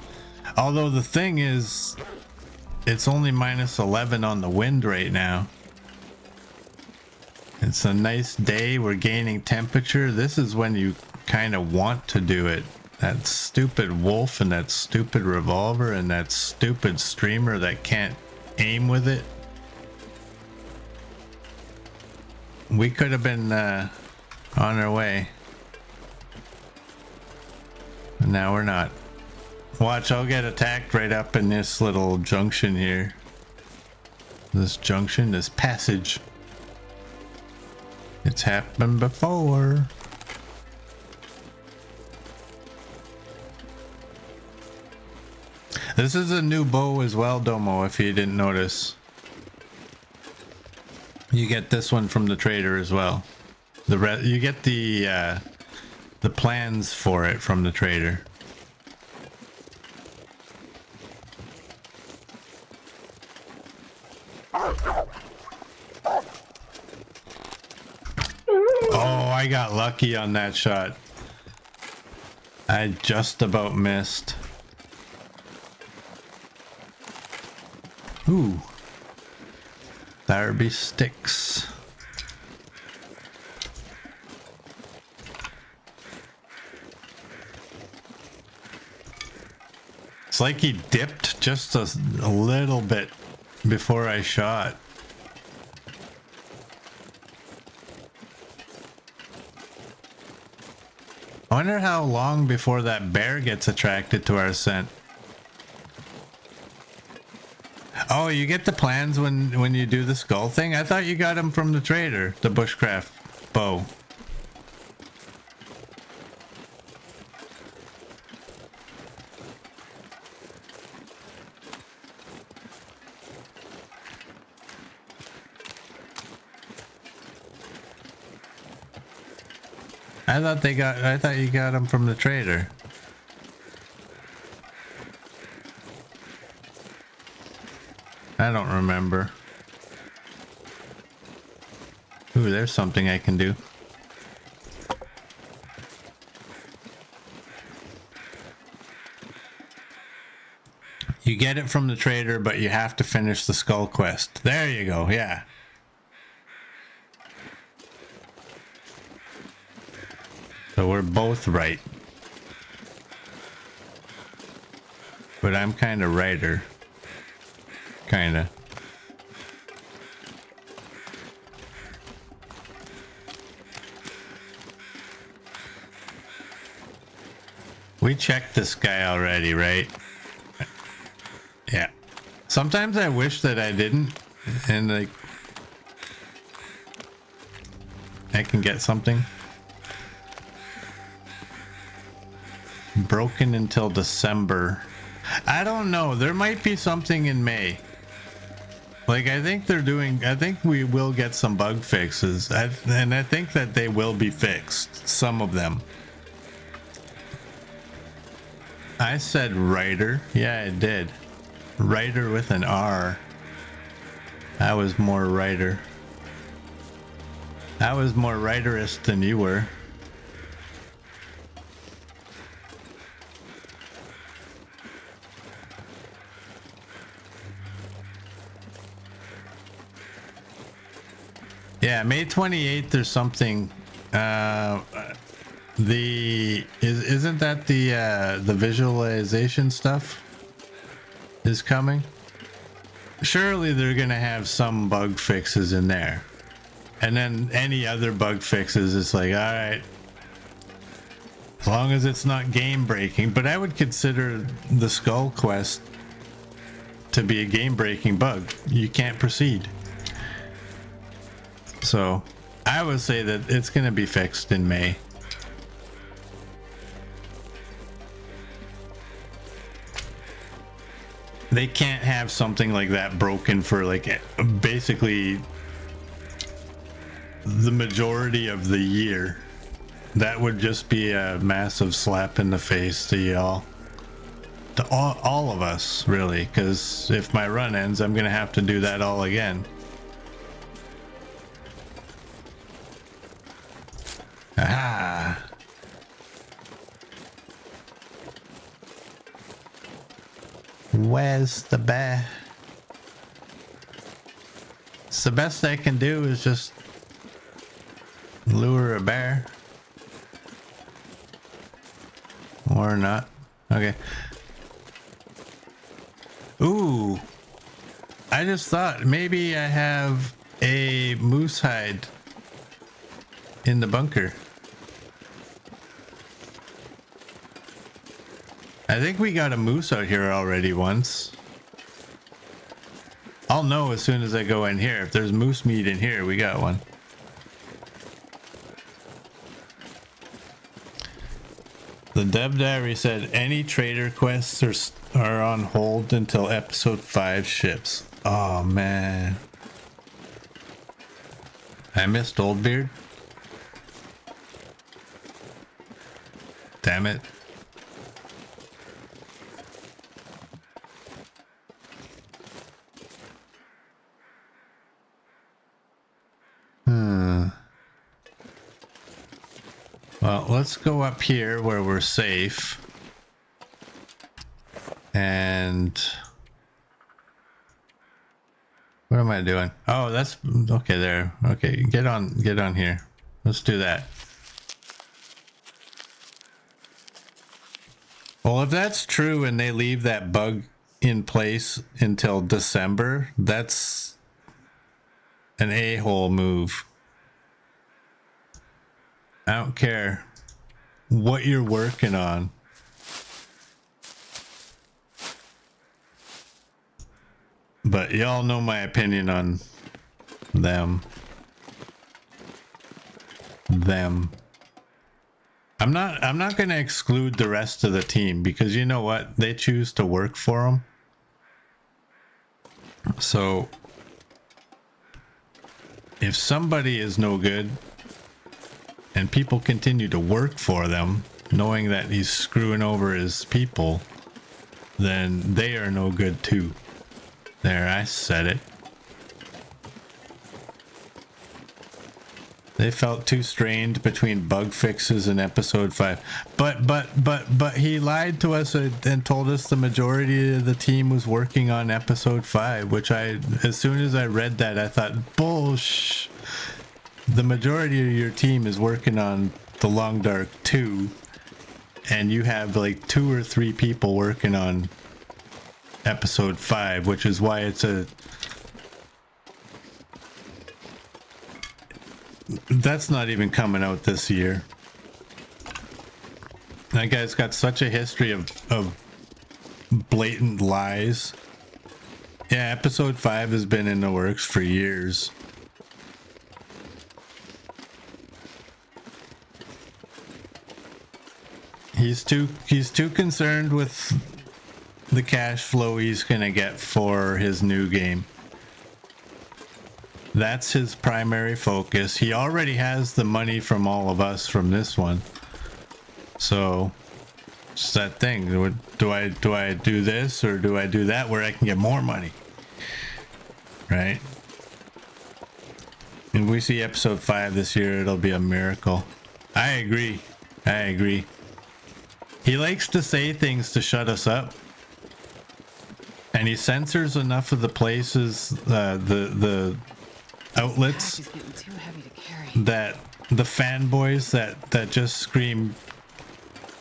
Although the thing is, it's only minus 11 on the wind right now. It's a nice day. We're gaining temperature. This is when you kind of want to do it. That stupid wolf and that stupid revolver and that stupid streamer that can't aim with it. We could have been on our way. But now we're not. Watch, I'll get attacked right up in this little junction here. This junction, this passage. It's happened before. This is a new bow as well, Domo, if you didn't notice. You get this one from the trader as well. You get the plans for it from the trader. Oh, I got lucky on that shot. I just about missed. Ooh. There be sticks. It's like he dipped just a little bit before I shot. I wonder how long before that bear gets attracted to our scent. Oh, you get the plans when you do the skull thing? I thought you got them from the trader, the bushcraft bow. I thought you got them from the trader. I don't remember. Ooh, there's something I can do. You get it from the trader, but you have to finish the skull quest. There you go, yeah. So we're both right. But I'm kind of righter. Kinda. We checked this guy already, right? Yeah. Sometimes I wish that I didn't, and like I can get something. Broken until December. I don't know. There might be something in May. Like, I think we will get some bug fixes. And I think that they will be fixed. Some of them. I said writer. Yeah, I did. Writer with an R. I was more writer. I was more writerist than you were. Yeah, May 28th there's something isn't that the visualization stuff is coming? Surely they're gonna have some bug fixes in there. And then any other bug fixes, it's like, all right, as long as it's not game breaking. But I would consider the skull quest to be a game breaking bug. You can't proceed. So I would say that it's going to be fixed in May. They can't have something like that broken for like basically the majority of the year. That would just be a massive slap in the face to y'all. To all of us, really, because if my run ends, I'm going to have to do that all again. Ah. Where's the bear? So the best I can do is just lure a bear. Or not. Okay. Ooh. I just thought maybe I have a moose hide in the bunker. I think we got a moose out here already once. I'll know as soon as I go in here. If there's moose meat in here, we got one. The Dev Diary said any trader quests are on hold until episode 5 ships. Oh man. I missed Oldbeard. Damn it. Well, let's go up here where we're safe. And what am I doing? Oh, that's okay there. Okay, get on here. Let's do that. Well, if that's true and they leave that bug in place until December, that's an a-hole move. I don't care what you're working on. But y'all know my opinion on them. I'm not going to exclude the rest of the team because you know what? They choose to work for them. So if somebody is no good and people continue to work for them, knowing that he's screwing over his people, then they are no good too. There, I said it. They felt too strained between bug fixes in episode 5. But he lied to us and told us the majority of the team was working on episode 5, which as soon as I read that, I thought, bullsh. The majority of your team is working on The Long Dark 2, and you have like 2 or 3 people working on episode 5, which is why that's not even coming out this year. That guy's got such a history of blatant lies. Yeah, episode 5 has been in the works for years. He's too concerned with the cash flow he's gonna get for his new game. That's his primary focus. He already has the money from all of us from this one. So it's that thing. Do I do this or do I do that where I can get more money? Right? If we see episode 5 this year, it'll be a miracle. I agree. He likes to say things to shut us up. And he censors enough of the places, the outlets that the fanboys that just scream,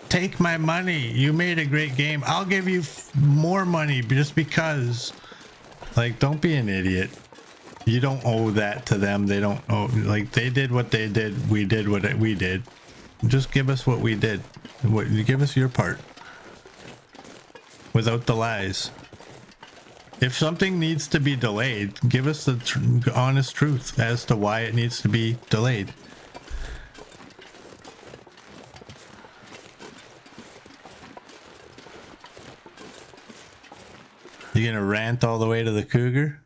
take my money, you made a great game, I'll give you more money just because. Like, don't be an idiot. You don't owe that to them. They don't owe, like, they did what they did, we did what we did. Just give us what we did. Give us your part without the lies. If something needs to be delayed, give us the honest truth as to why it needs to be delayed. You gonna rant all the way to the cougar?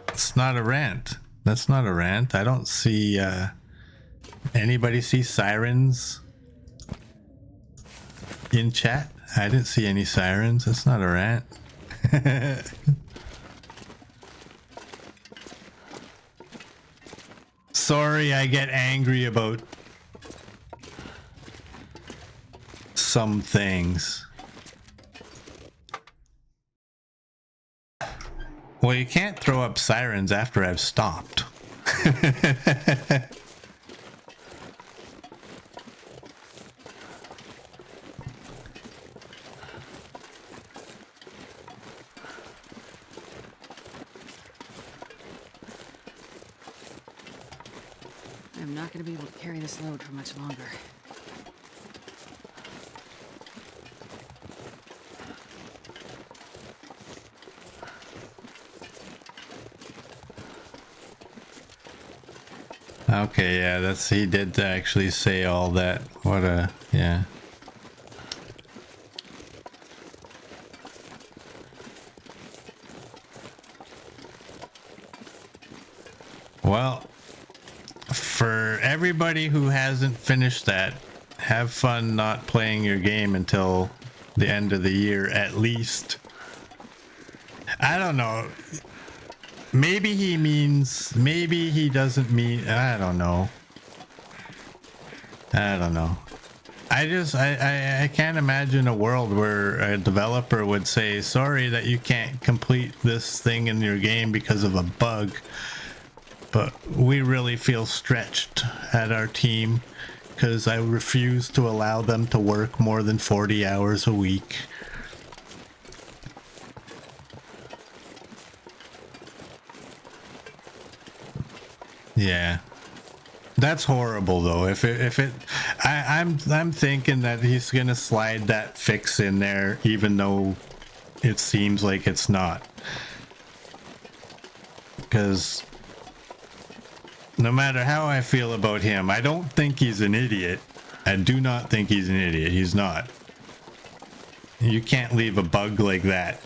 It's not a rant. That's not a rant. I don't see anybody see sirens in chat. I didn't see any sirens. That's not a rant. Sorry, I get angry about some things. Well, you can't throw up sirens after I've stopped. I'm not going to be able to carry this load for much longer. Okay, yeah, he did actually say all that. What a, yeah. Well, for everybody who hasn't finished that, have fun not playing your game until the end of the year, at least. I don't know. Maybe he means, maybe he doesn't mean, I don't know. I don't know. I can't imagine a world where a developer would say, sorry that you can't complete this thing in your game because of a bug, but we really feel stretched at our team because I refuse to allow them to work more than 40 hours a week. Yeah. That's horrible though. I'm thinking that he's gonna slide that fix in there, even though it seems like it's not. Because no matter how I feel about him, I don't think he's an idiot. I do not think he's an idiot. He's not. You can't leave a bug like that.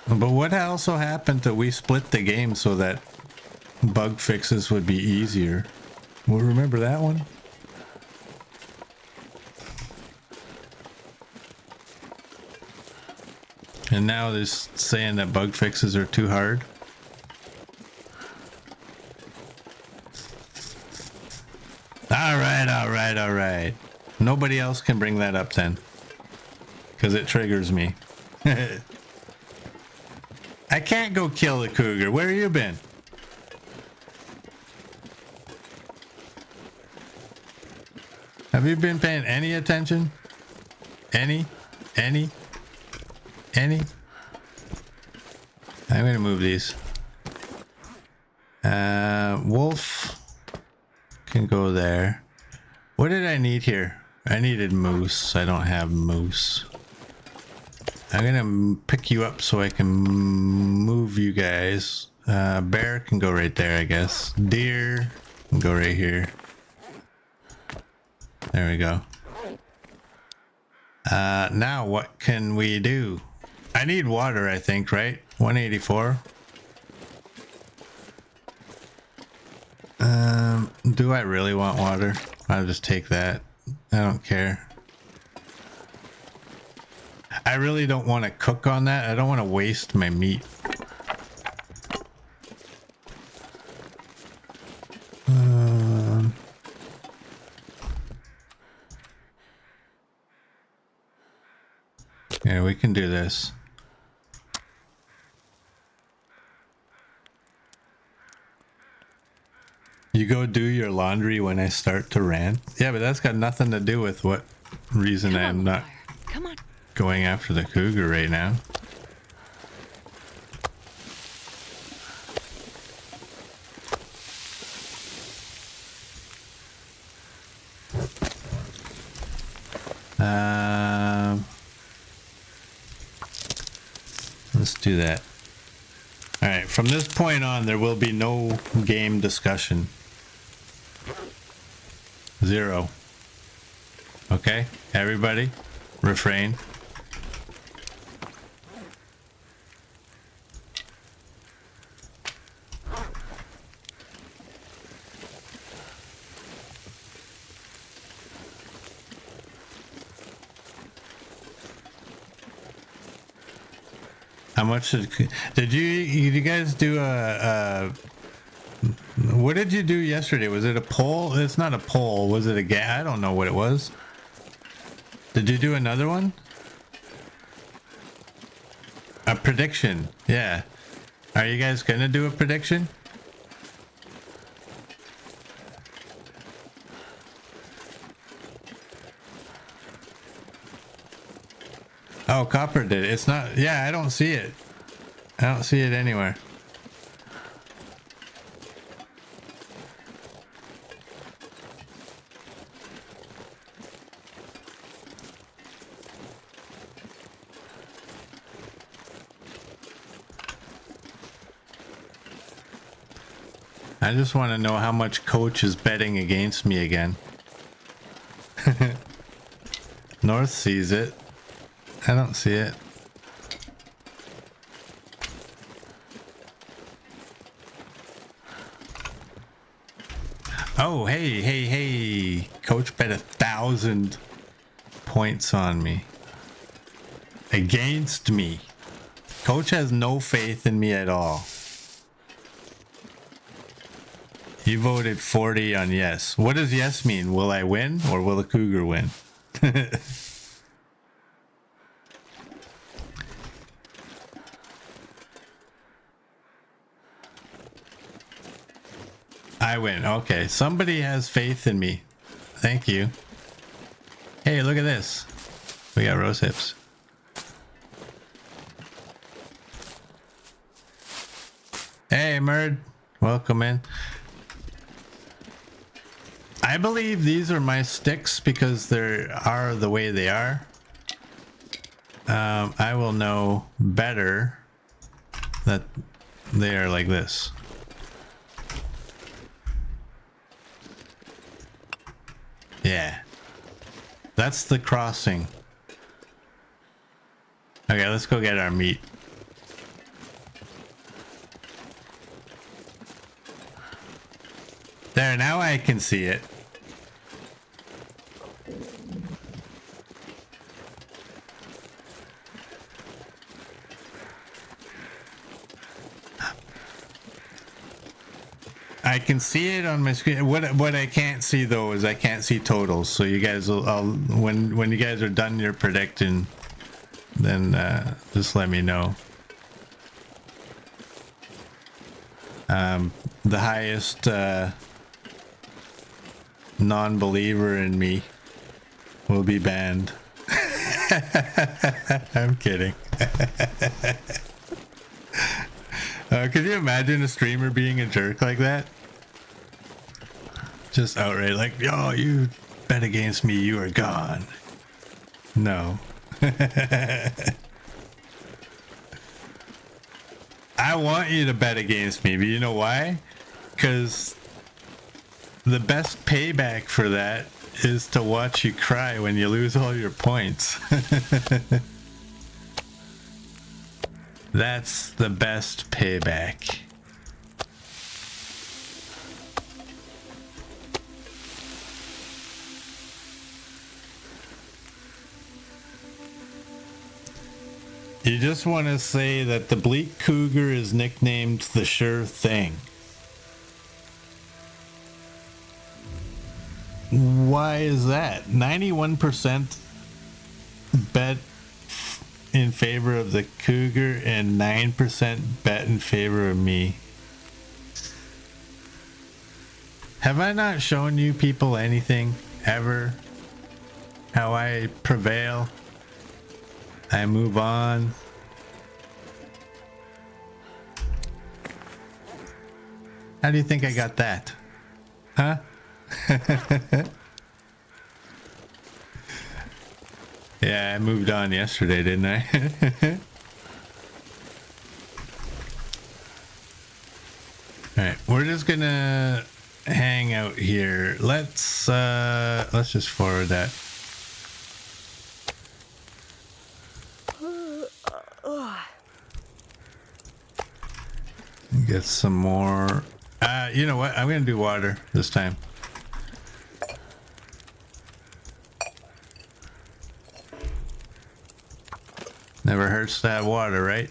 But what also happened to we split the game so that bug fixes would be easier? Well, remember that one? And now they're saying that bug fixes are too hard. All right. Nobody else can bring that up then, because it triggers me. I can't go kill the cougar. Where you been? Have you been paying any attention? Any? I'm gonna move these. Wolf can go there. What did I need here? I needed moose. I don't have moose. I'm gonna pick you up so I can move you guys. Bear can go right there, I guess. Deer can go right here. There we go. Now what can we do? I need water, I think, right? 184. Do I really want water? I'll just take that. I don't care. I really don't want to cook on that. I don't want to waste my meat. Yeah, we can do this. You go do your laundry when I start to rant? Yeah, but that's got nothing to do with what reason I'm not going after the cougar right now. Let's do that. All right, from this point on, there will be no game discussion. 0. Okay, everybody, refrain. How much did you guys do what did you do yesterday? Was it a poll? It's not a poll. Was it a I don't know what it was. Did you do another one? A prediction. Yeah. Are you guys gonna do a prediction? Oh, Copper did it. It's not. Yeah, I don't see it. I don't see it anywhere. I just want to know how much Coach is betting against me again. North sees it. I don't see it. Oh, hey. Coach bet 1,000 points on me. Against me. Coach has no faith in me at all. You voted 40 on yes. What does yes mean? Will I win or will the cougar win? I win. Okay. Somebody has faith in me. Thank you. Hey, look at this. We got rose hips. Hey, Merd. Welcome in. I believe these are my sticks because they are the way they are. I will know better that they are like this. Yeah. That's the crossing. Okay, let's go get our meat. There, now I can see it. I can see it on my screen. What I can't see though is I can't see totals. So you guys will, when you guys are done your prediction, then just let me know. The highest non-believer in me will be banned. I'm kidding. Could you imagine a streamer being a jerk like that? Just outright like, yo, you bet against me, you are gone. No. I want you to bet against me, but you know why? Because the best payback for that is to watch you cry when you lose all your points. That's the best payback. You just want to say that the Bleak Cougar is nicknamed the Sure Thing. Why is that? 91% bet in favor of the cougar and 9% bet in favor of me. Have I not shown you people anything ever? How I prevail? I move on. How do you think I got that? Huh? Yeah, I moved on yesterday, didn't I? Alright, we're just gonna hang out here. Let's just forward that. Get some more. You know what? I'm gonna do water this time. Never hurts to have water, right?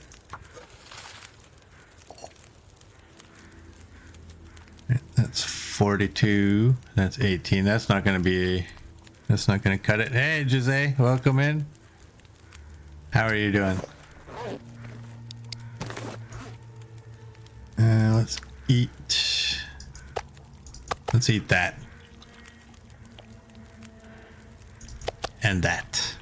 That's 42. That's 18. That's not gonna be. That's not gonna cut it. Hey, Jose, welcome in. How are you doing? Let's eat. Let's eat that. And that.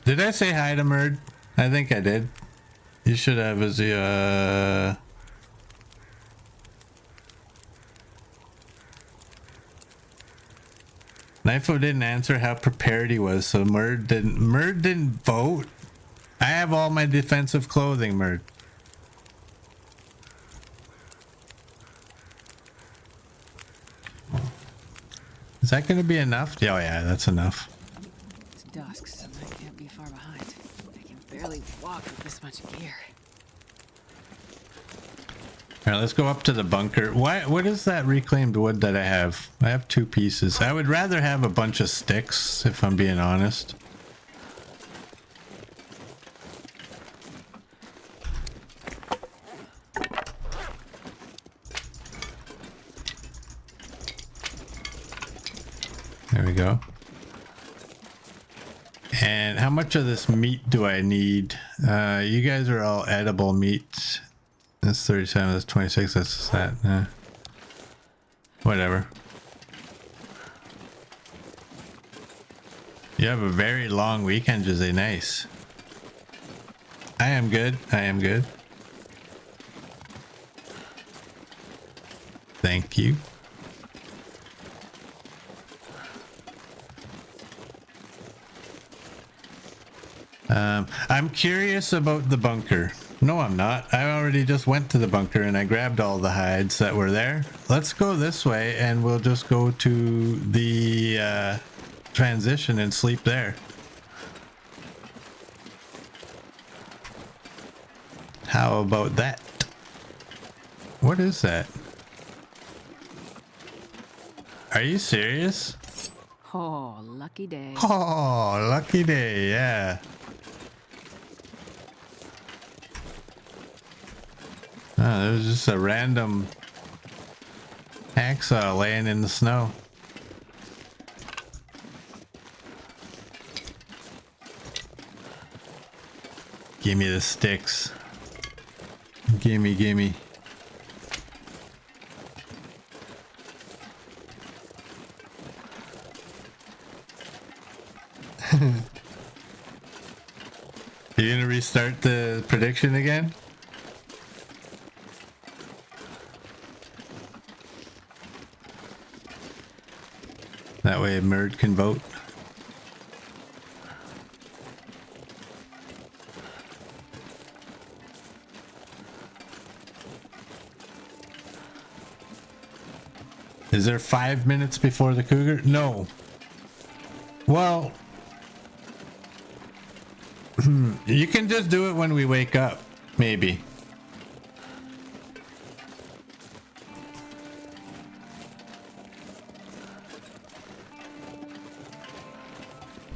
Did I say hi to Merd? I think I did. You should have as the Knifo didn't answer how prepared he was, so Merd didn't vote. I have all my defensive clothing, Merd. Is that going to be enough? Oh yeah, that's enough. It's dusk, so I can't be far behind. I can barely walk with this much gear. All right, let's go up to the bunker. What is that reclaimed wood that I have? I have 2 pieces. I would rather have a bunch of sticks, if I'm being honest. we go. And how much of this meat do I need? You guys are all edible meats. That's 37, that's 26, that's that. Whatever. You have a very long weekend, Jose. Nice. I am good. I am good. Thank you. I'm curious about the bunker. No, I'm not. I already just went to the bunker and I grabbed all the hides that were there. Let's go this way and we'll just go to the transition and sleep there. How about that? What is that? Are you serious? Oh, lucky day. Oh, lucky day, yeah. Oh, there was just a random hacksaw laying in the snow. Gimme the sticks. Gimme, gimme. You gonna restart the prediction again? That way Merd can vote. Is there 5 minutes before the cougar? No. Well, you can just do it when we wake up, maybe.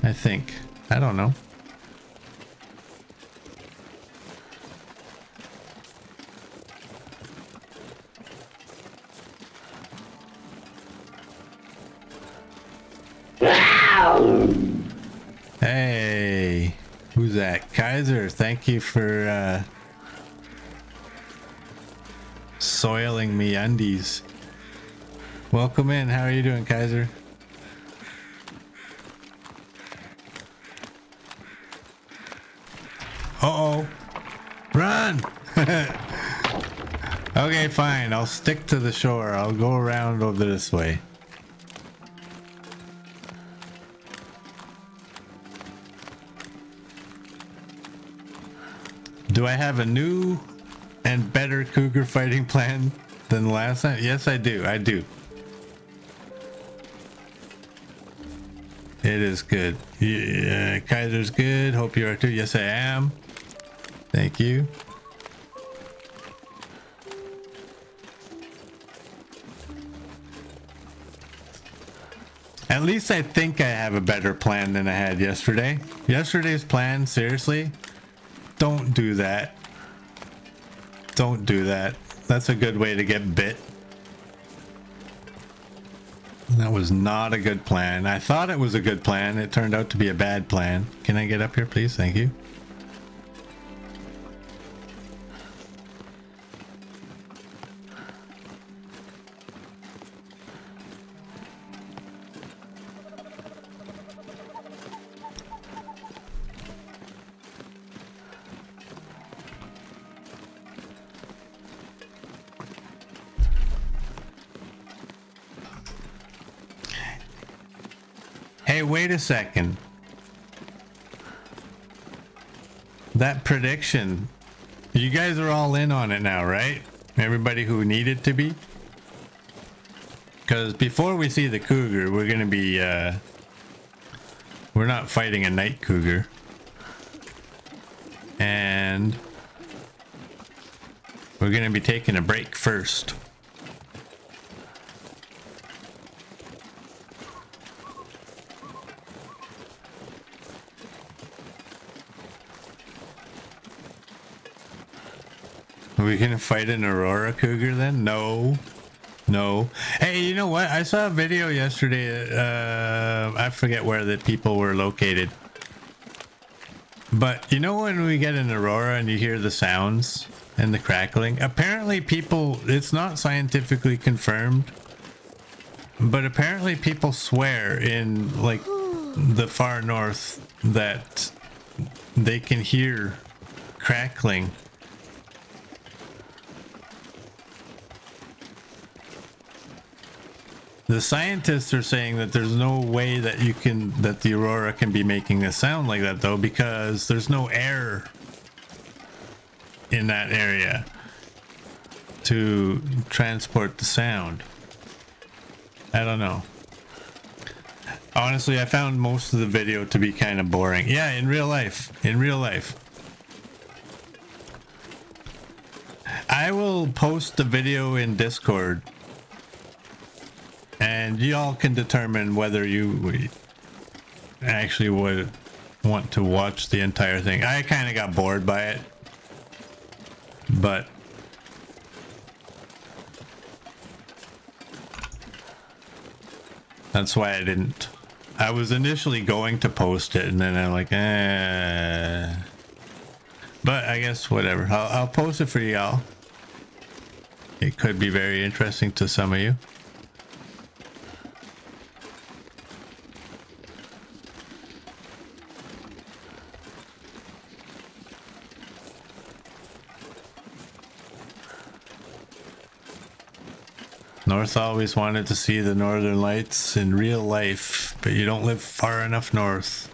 I think. I don't know. Hey, who's that? Kaiser, thank you for soiling me undies. Welcome in. How are you doing, Kaiser? Uh-oh. Run! Okay, fine. I'll stick to the shore. I'll go around over this way. Do I have a new and better cougar fighting plan than last time? Yes, I do. I do. It is good. Yeah, Kaiser's good. Hope you are too. Yes, I am. Thank you. At least I think I have a better plan than I had yesterday. Yesterday's plan, seriously, don't do that. Don't do that. That's a good way to get bit. That was not a good plan. I thought it was a good plan. It turned out to be a bad plan. Can I get up here, please? Thank you. Hey, wait a second. That prediction, you guys are all in on it now, right? Everybody who needed to be? Because before we see the cougar, we're going to be, we're not fighting a night cougar. And we're going to be taking a break first. Are we gonna fight an Aurora cougar then? No. No. Hey, you know what? I saw a video yesterday. I forget where the people were located. But you know when we get an aurora and you hear the sounds and the crackling? Apparently people, it's not scientifically confirmed, but apparently people swear in like the far north that they can hear crackling. The scientists are saying that there's no way that the aurora can be making a sound like that though, because there's no air in that area to transport the sound. I don't know. Honestly, I found most of the video to be kind of boring. Yeah, in real life. In real life. I will post the video in Discord. And y'all can determine whether you actually would want to watch the entire thing. I kind of got bored by it. But that's why I didn't. I was initially going to post it, and then I'm like, But I guess whatever. I'll post it for y'all. It could be very interesting to some of you. North always wanted to see the northern lights in real life, but you don't live far enough north.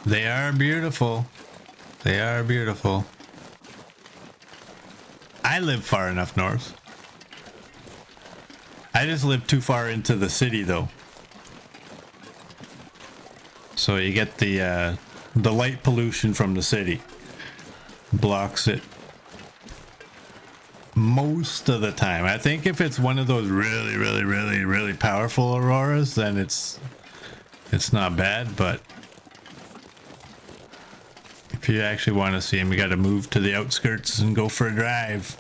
They are beautiful. They are beautiful. I live far enough north. I just live too far into the city though. So you get the light pollution from the city. Blocks it. Most of the time. I think if it's one of those really powerful auroras, then it's not bad, but if you actually want to see them, you got to move to the outskirts and go for a drive.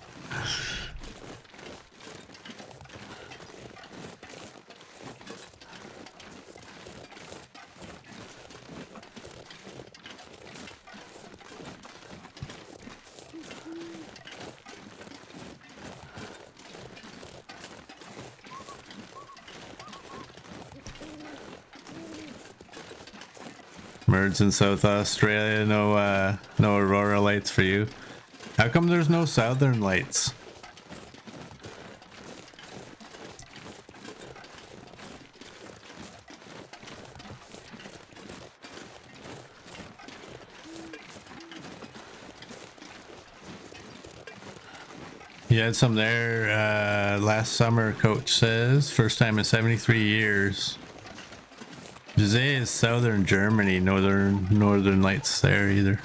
Merds in South Australia, no aurora lights for you. How come there's no southern lights? You had some there last summer, Coach says. First time in 73 years. Jose is southern Germany, northern lights there either.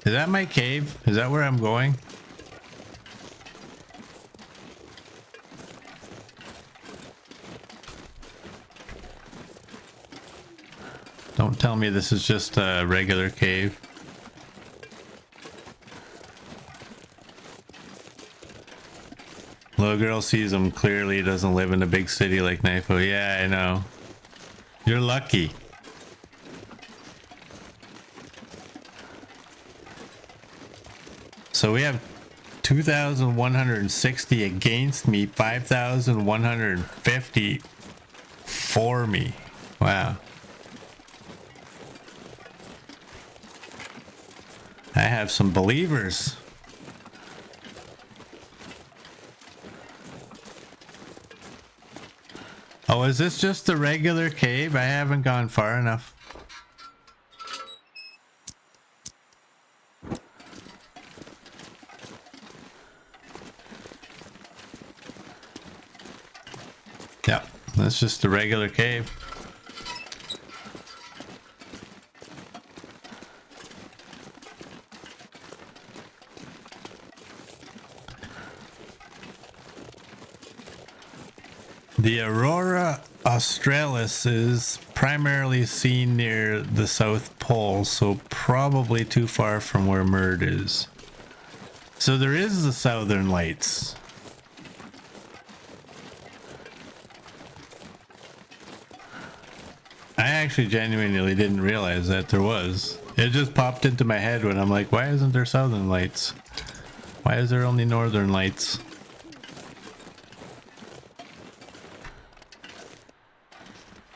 Is that my cave? Is that where I'm going? Don't tell me this is just a regular cave. Little girl sees him clearly, doesn't live in a big city like Knifo. Yeah, I know. You're lucky. So we have 2,160 against me, 5,150 for me. Wow. I have some believers. Oh, is this just a regular cave? I haven't gone far enough. Yeah, that's just a regular cave. The aurora Australis is primarily seen near the South Pole, so probably too far from where Murd is. So there is the Southern Lights. I actually genuinely didn't realize that there was. It just popped into my head when I'm like, why isn't there Southern Lights? Why is there only Northern Lights?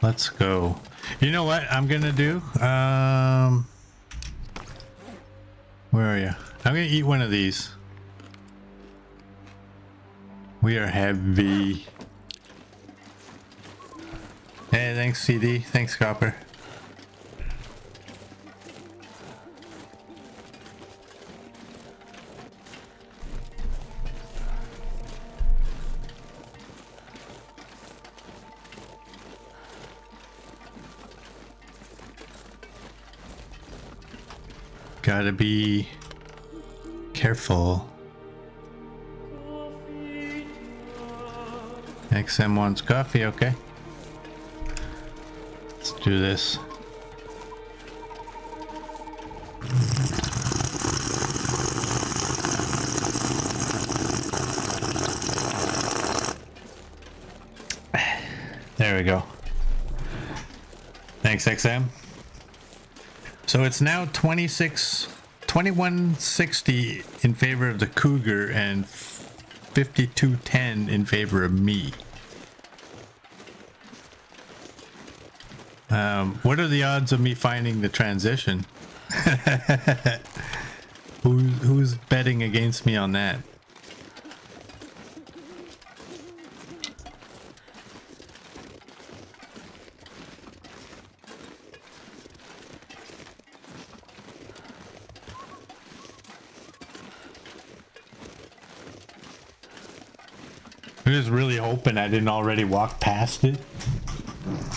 Let's go. You know what I'm gonna do? Where are you? I'm gonna eat one of these. We are heavy. Hey, thanks CD. Thanks Copper. Gotta be careful. XM wants coffee, okay. Let's do this. There we go. Thanks, XM. So it's now 2160 in favor of the Cougar and 5210 in favor of me. What are the odds of me finding the transition? Who's betting against me on that? I'm just really hoping I didn't already walk past it.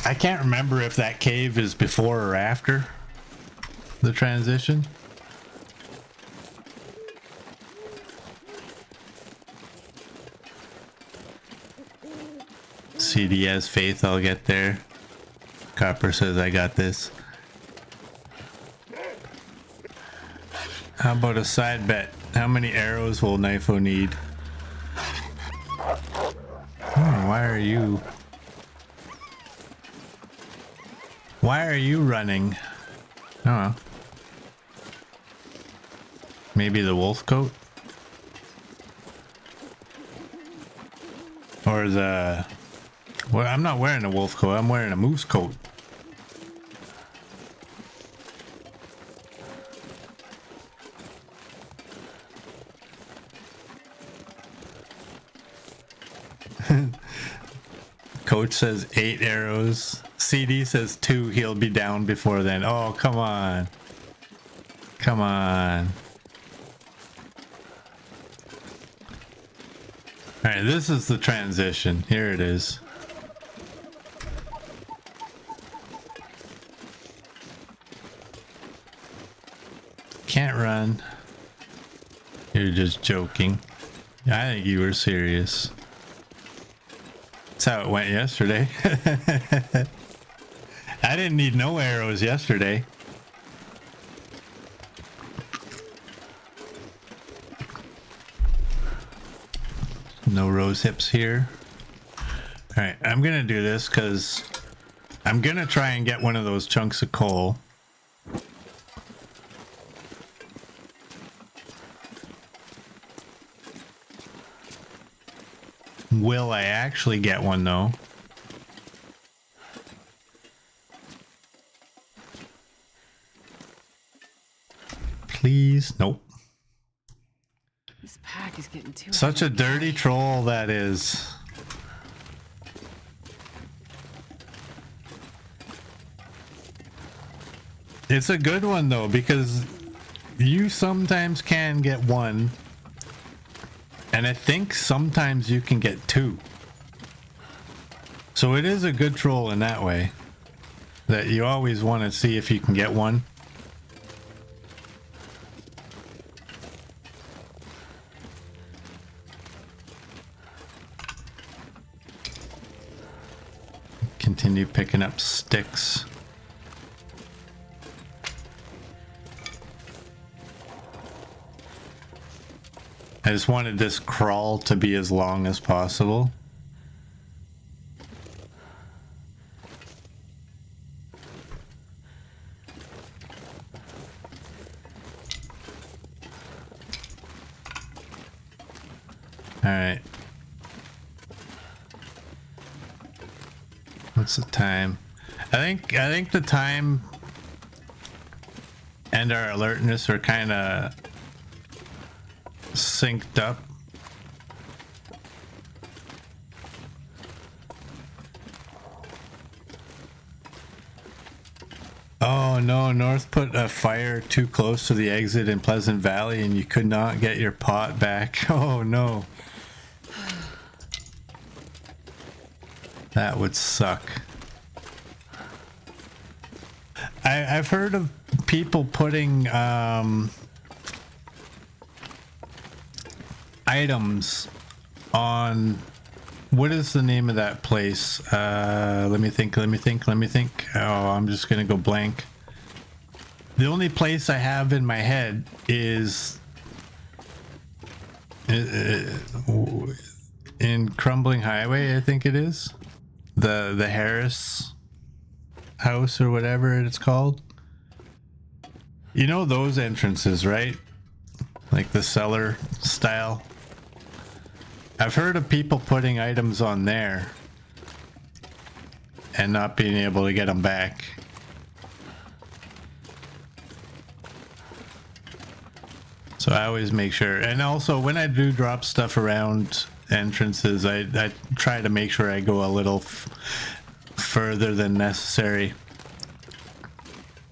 I can't remember if that cave is before or after the transition. CD has faith I'll get there. Copper says I got this. How about a side bet? How many arrows will Knifo need? Why are you? Why are you running? Oh, maybe the wolf coat, or the. Well, I'm not wearing a wolf coat. I'm wearing a moose coat. Coach says 8 arrows. CD says 2. He'll be down before then. Oh, come on. Come on. Alright, this is the transition. Here it is. Can't run. You're just joking. I think you were serious. That's how it went yesterday. I didn't need no arrows yesterday. No rose hips here. Alright, I'm gonna do this because I'm gonna try and get one of those chunks of coal. Will I actually get one though? Please, nope. This pack is getting too Such a heavy. dirty troll that is. It's a good one though, because you sometimes can get one, and I think sometimes you can get 2. So it is a good troll in that way, that you always want to see if you can get one. continue picking up sticks. I just wanted this crawl to be as long as possible. All right. What's the time? I think the time and our alertness are kind of synced up. Oh no, North put a fire too close to the exit in Pleasant Valley and you could not get your pot back. Oh no. That would suck. I've heard of people putting items on, what is the name of that place? Let me think. Oh, I'm just gonna go blank. The only place I have in my head is in Crumbling Highway, I think it is. The Harris house or whatever it's called. You know those entrances, right? Like the cellar style. I've heard of people putting items on there and not being able to get them back. So I always make sure. And also when I do drop stuff around entrances, I try to make sure I go a little further than necessary.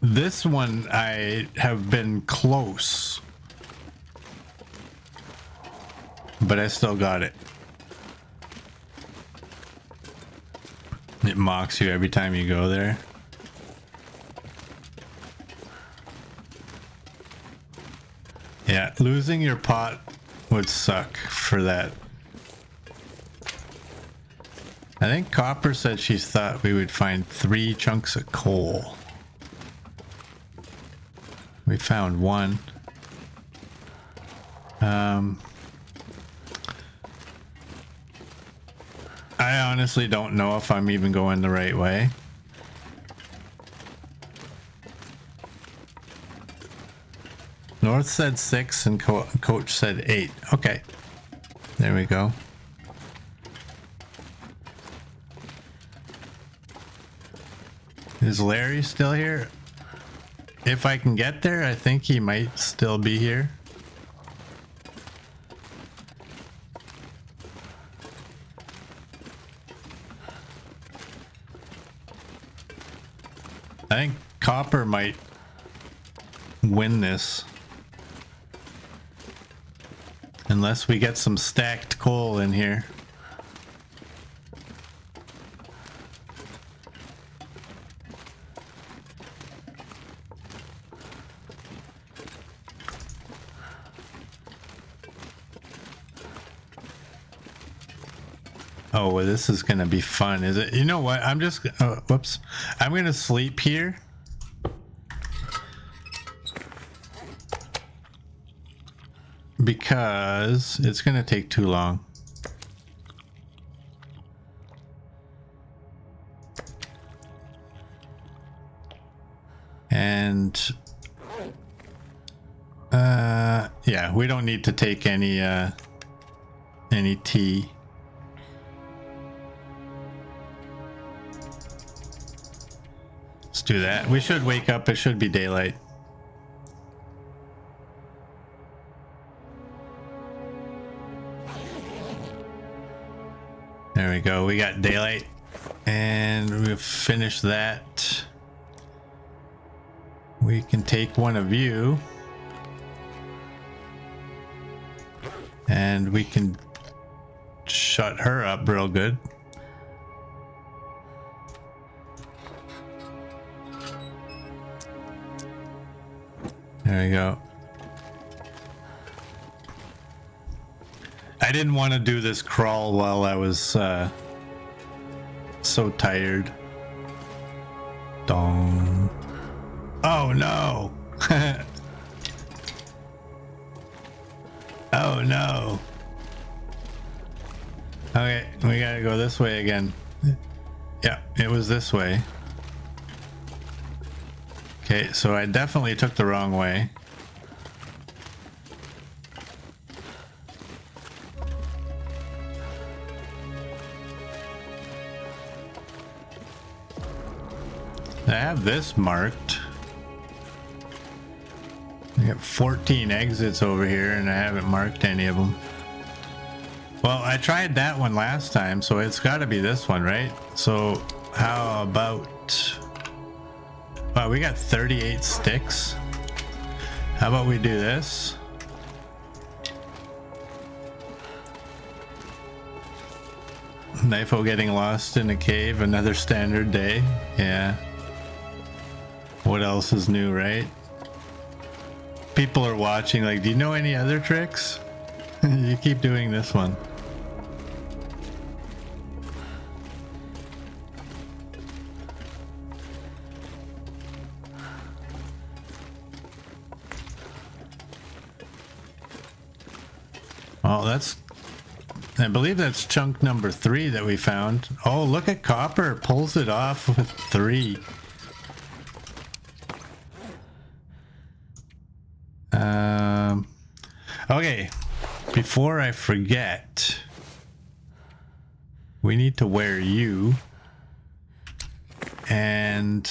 This one I have been close, but I still got it. It mocks you every time you go there. Yeah, losing your pot would suck for that. I think Copper said she thought we would find 3 chunks of coal. We found 1. I honestly don't know if I'm even going the right way. North said 6 and Coach said 8. Okay. There we go. Is Larry still here? If I can get there, I think he might still be here. I think Copper might win this. Unless we get some stacked coal in here. Oh, well, this is gonna be fun, is it? You know what? I'm just, whoops. I'm gonna sleep here. Because it's gonna take too long. And yeah, we don't need to take any tea. Let's do that. We should wake up. It should be daylight. There we go. We got daylight. And we've finished that. We can take one of you. And we can shut her up real good. There we go. I didn't want to do this crawl while I was so tired. Dong. Oh no. Oh no. Okay, we gotta go this way again. Yeah, it was this way. Okay, so I definitely took the wrong way. I have this marked. I got 14 exits over here and I haven't marked any of them. Well, I tried that one last time, so it's got to be this one, right? So how about... Wow, we got 38 sticks. How about we do this? Knifo getting lost in a cave, another standard day. Yeah. What else is new, right? People are watching like, do you know any other tricks? You keep doing this one. Oh, that's... I believe that's chunk number 3 that we found. Oh, look at Copper. Pulls it off with 3. Okay. Before I forget, we need to wear you. And...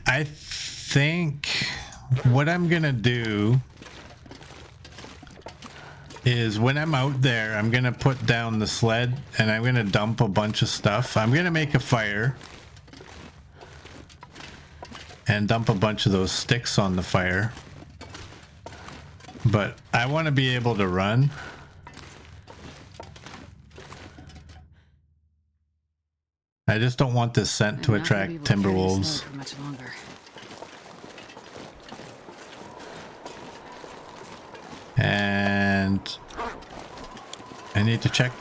I think what I'm gonna do is when I'm out there, I'm gonna put down the sled and I'm gonna dump a bunch of stuff. I'm gonna make a fire and dump a bunch of those sticks on the fire. But I want to be able to run. I just don't want this scent to attract timberwolves. And I need to check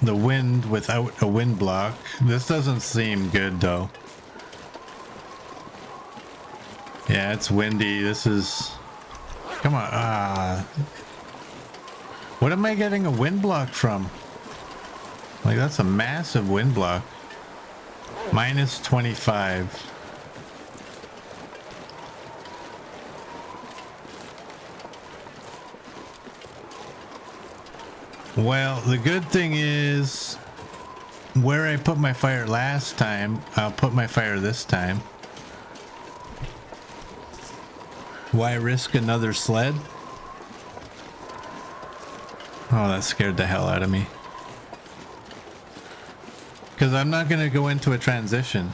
the wind without a wind block. This doesn't seem good though. Yeah, it's windy. This is... Come on. What am I getting a wind block from? Like, that's a massive wind block. Minus 25. Well, the good thing is where I put my fire last time, I'll put my fire this time. Why risk another sled? Oh, that scared the hell out of me. Because I'm not going to go into a transition.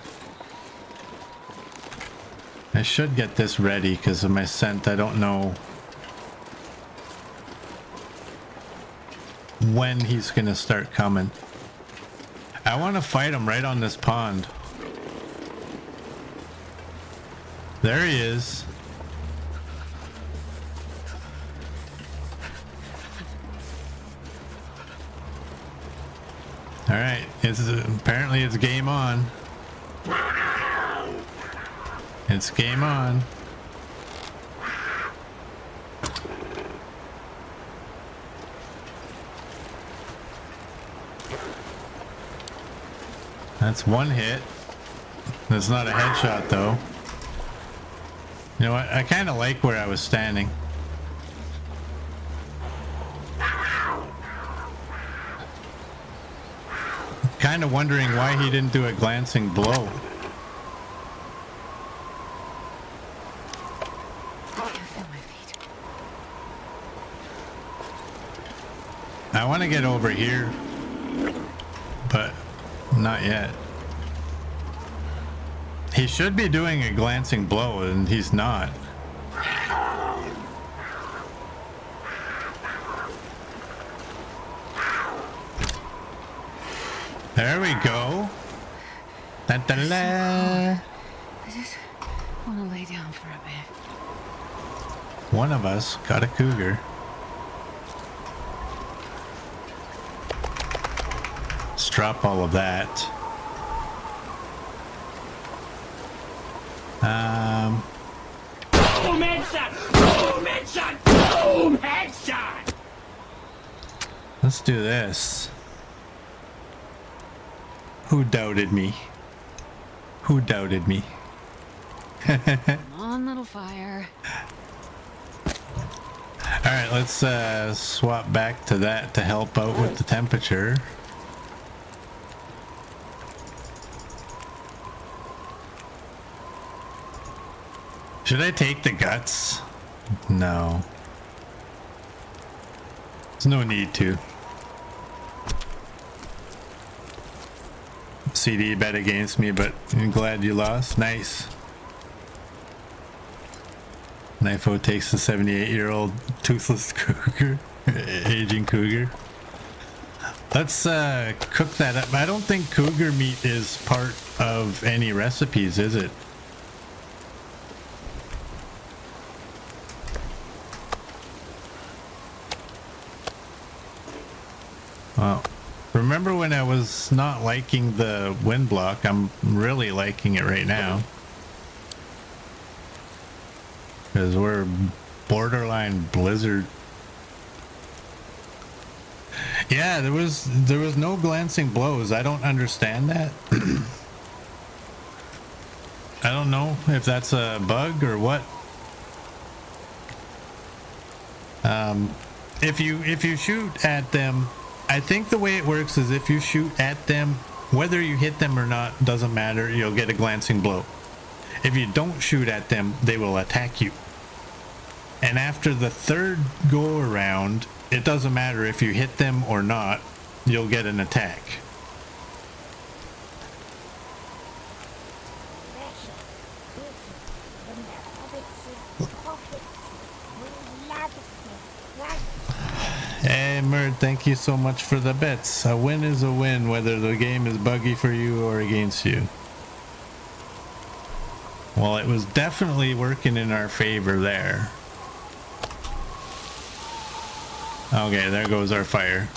I should get this ready because of my scent. I don't know when he's going to start coming. I want to fight him right on this pond. There he is. All right, apparently it's game on. It's game on. That's one hit. That's not a headshot though. You know what? I kind of like where I was standing. Kind of wondering why he didn't do a glancing blow. I can feel my feet. I want to get over here, but not yet. He should be doing a glancing blow, and he's not. There we go. Da, da, da. I just want to lay down for a bit. One of us got a cougar. Let's drop all of that. Boom headshot! Boom headshot! Boom headshot! Let's do this. Who doubted me? Who doubted me? Come on, little fire. Alright, let's swap back to that to help out with the temperature. Should I take the guts? No. There's no need to. CD bet against me, but I'm glad you lost. Nice. Knifo takes the 78-year-old toothless cougar, aging cougar. Let's cook that up. I don't think cougar meat is part of any recipes, is it? Well, remember when I was not liking the wind block? I'm really liking it right now. Because we're borderline blizzard. Yeah, there was no glancing blows. I don't understand that. I don't know if that's a bug or what. If you shoot at them, I think the way it works is if you shoot at them, whether you hit them or not doesn't matter, you'll get a glancing blow. If you don't shoot at them, they will attack you. And after the third go around, it doesn't matter if you hit them or not, you'll get an attack. Hey Murd, thank you so much for the bits. A win is a win, whether the game is buggy for you or against you. Well, it was definitely working in our favor there. Okay, there goes our fire.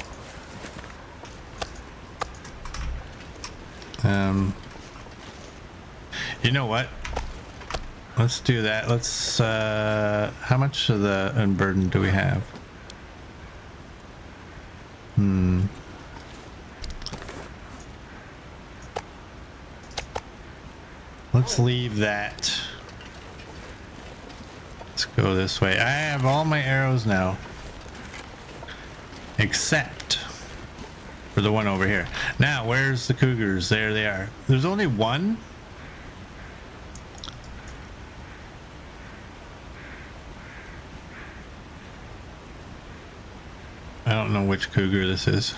You know what? Let's do that. Let's, how much of the unburdened do we have? Let's leave that. Let's go this way. I have all my arrows now. Except for the one over here. Now, where's the cougars? There they are. There's only one. I don't know which cougar this is.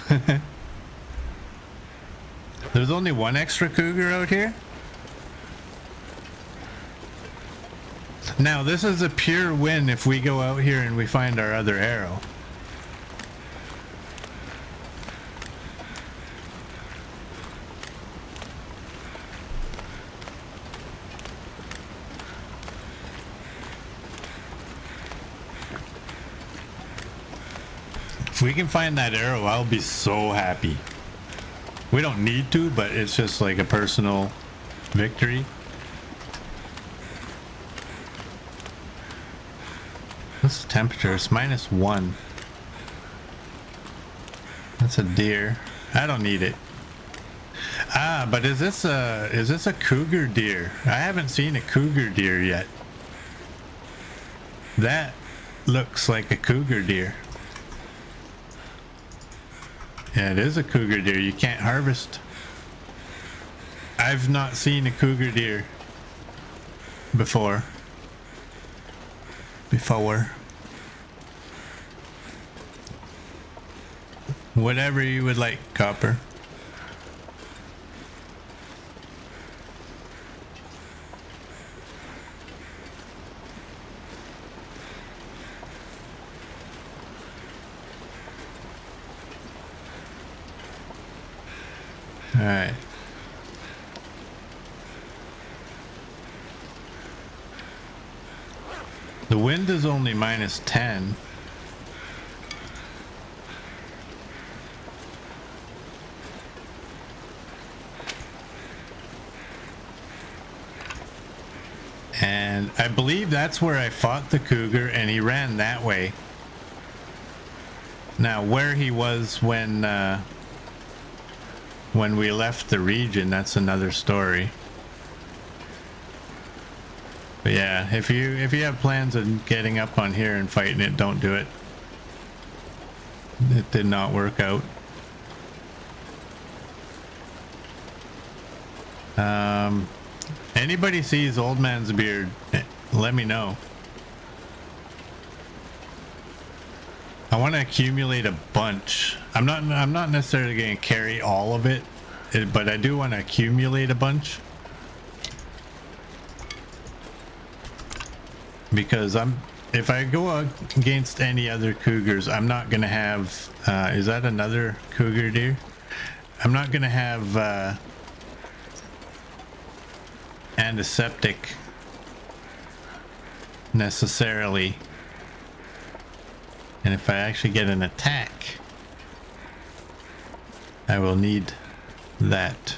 There's only one extra cougar out here. Now, this is a pure win if we go out here and we find our other arrow. If we can find that arrow, I'll be so happy. We don't need to, but it's just like a personal victory. What's the temperature? It's -1. That's a deer. I don't need it. Ah, but is this a cougar deer? I haven't seen a cougar deer yet. That looks like a cougar deer. Yeah, it is a cougar deer. You can't harvest. I've not seen a cougar deer before. Whatever you would like, Copper. All right. The wind is only -10. And I believe that's where I fought the cougar, and he ran that way. Now, where he was when we left the region, that's another story. But yeah, if you have plans of getting up on here and fighting it, don't do it. It did not work out. Anybody sees Old Man's Beard, let me know. I want to accumulate a bunch. I'm not necessarily going to carry all of it, but I do want to accumulate a bunch. Because if I go against any other cougars, I'm not going to have, is that another cougar deer? I'm not going to have, antiseptic necessarily. And if I actually get an attack, I will need that.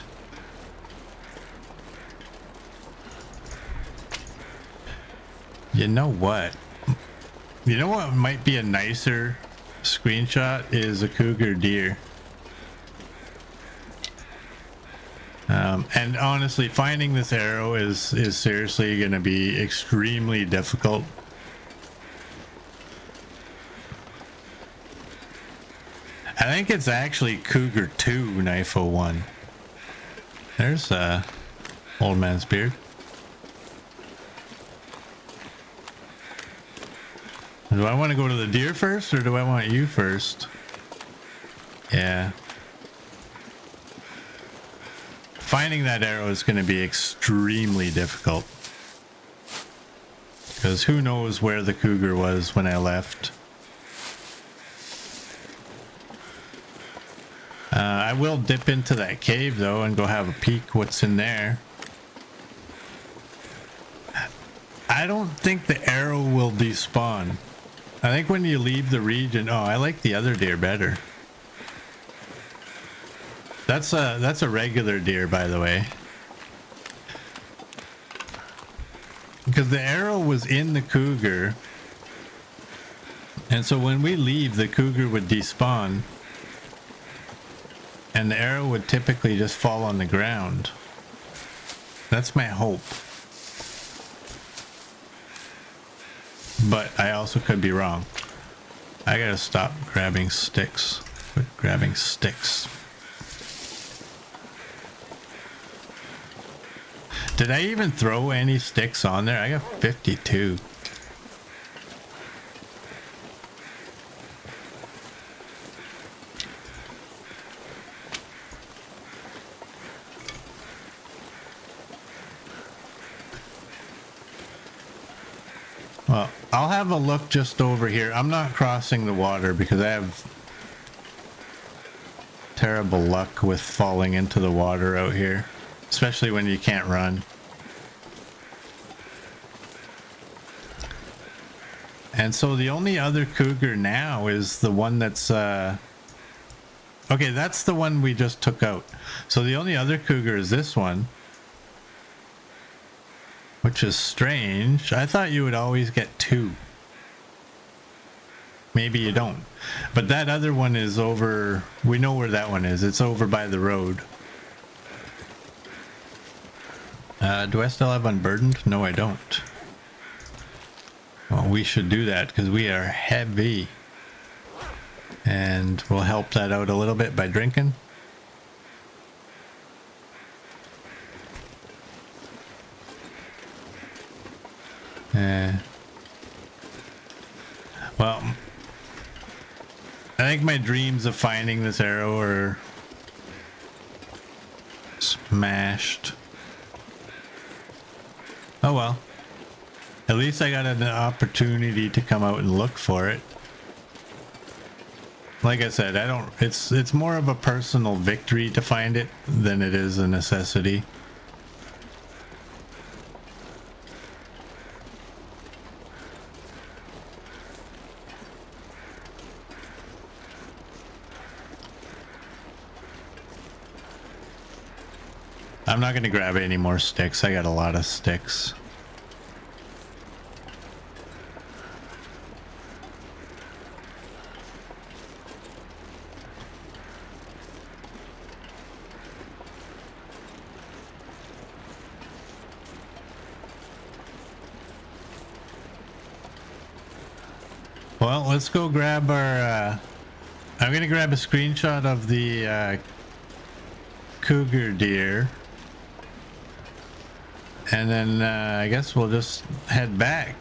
You know what? You know what might be a nicer screenshot is a cougar deer. And honestly, finding this arrow is seriously going to be extremely difficult. I think it's actually Cougar 2 Knife 01. There's Old Man's Beard. Do I want to go to the deer first, or do I want you first? Yeah. Finding that arrow is going to be extremely difficult. Because who knows where the cougar was when I left. I will dip into that cave though and go have a peek what's in there. I don't think the arrow will despawn. I think when you leave the region, oh, I like the other deer better. That's a regular deer, by the way. Because the arrow was in the cougar. And so when we leave, the cougar would despawn. And the arrow would typically just fall on the ground. That's my hope. But I also could be wrong. I gotta stop grabbing sticks. Quit grabbing sticks. Did I even throw any sticks on there? I got 52. Well, I'll have a look just over here. I'm not crossing the water because I have terrible luck with falling into the water out here. Especially when you can't run. And so the only other cougar now is the one that's okay, that's the one we just took out. So the only other cougar is this one, which is strange. I thought you would always get two. Maybe you don't, but that other one is over. We know where that one is. It's over by the road. Do I still have unburdened? No, I don't. Well, we should do that because we are heavy. And we'll help that out a little bit by drinking. Well, I think my dreams of finding this arrow are smashed. Oh well. At least I got an opportunity to come out and look for it. Like I said, it's more of a personal victory to find it than it is a necessity. I'm not going to grab any more sticks. I got a lot of sticks. Well, let's go grab our I'm gonna grab a screenshot of the cougar deer, and then I guess we'll just head back.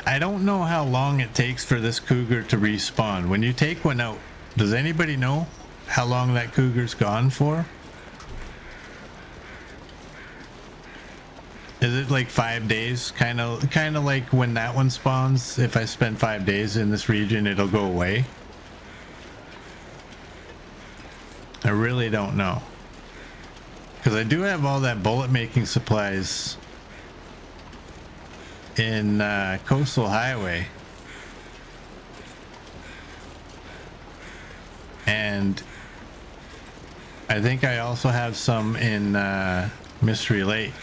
I don't know how long it takes for this cougar to respawn. When you take one out, does anybody know how long that cougar's gone for? Is it like 5 days? Kind of like when that one spawns. If I spend 5 days in this region, it'll go away. I really don't know. Because I do have all that bullet making supplies in Coastal Highway. And I think I also have some in Mystery Lake.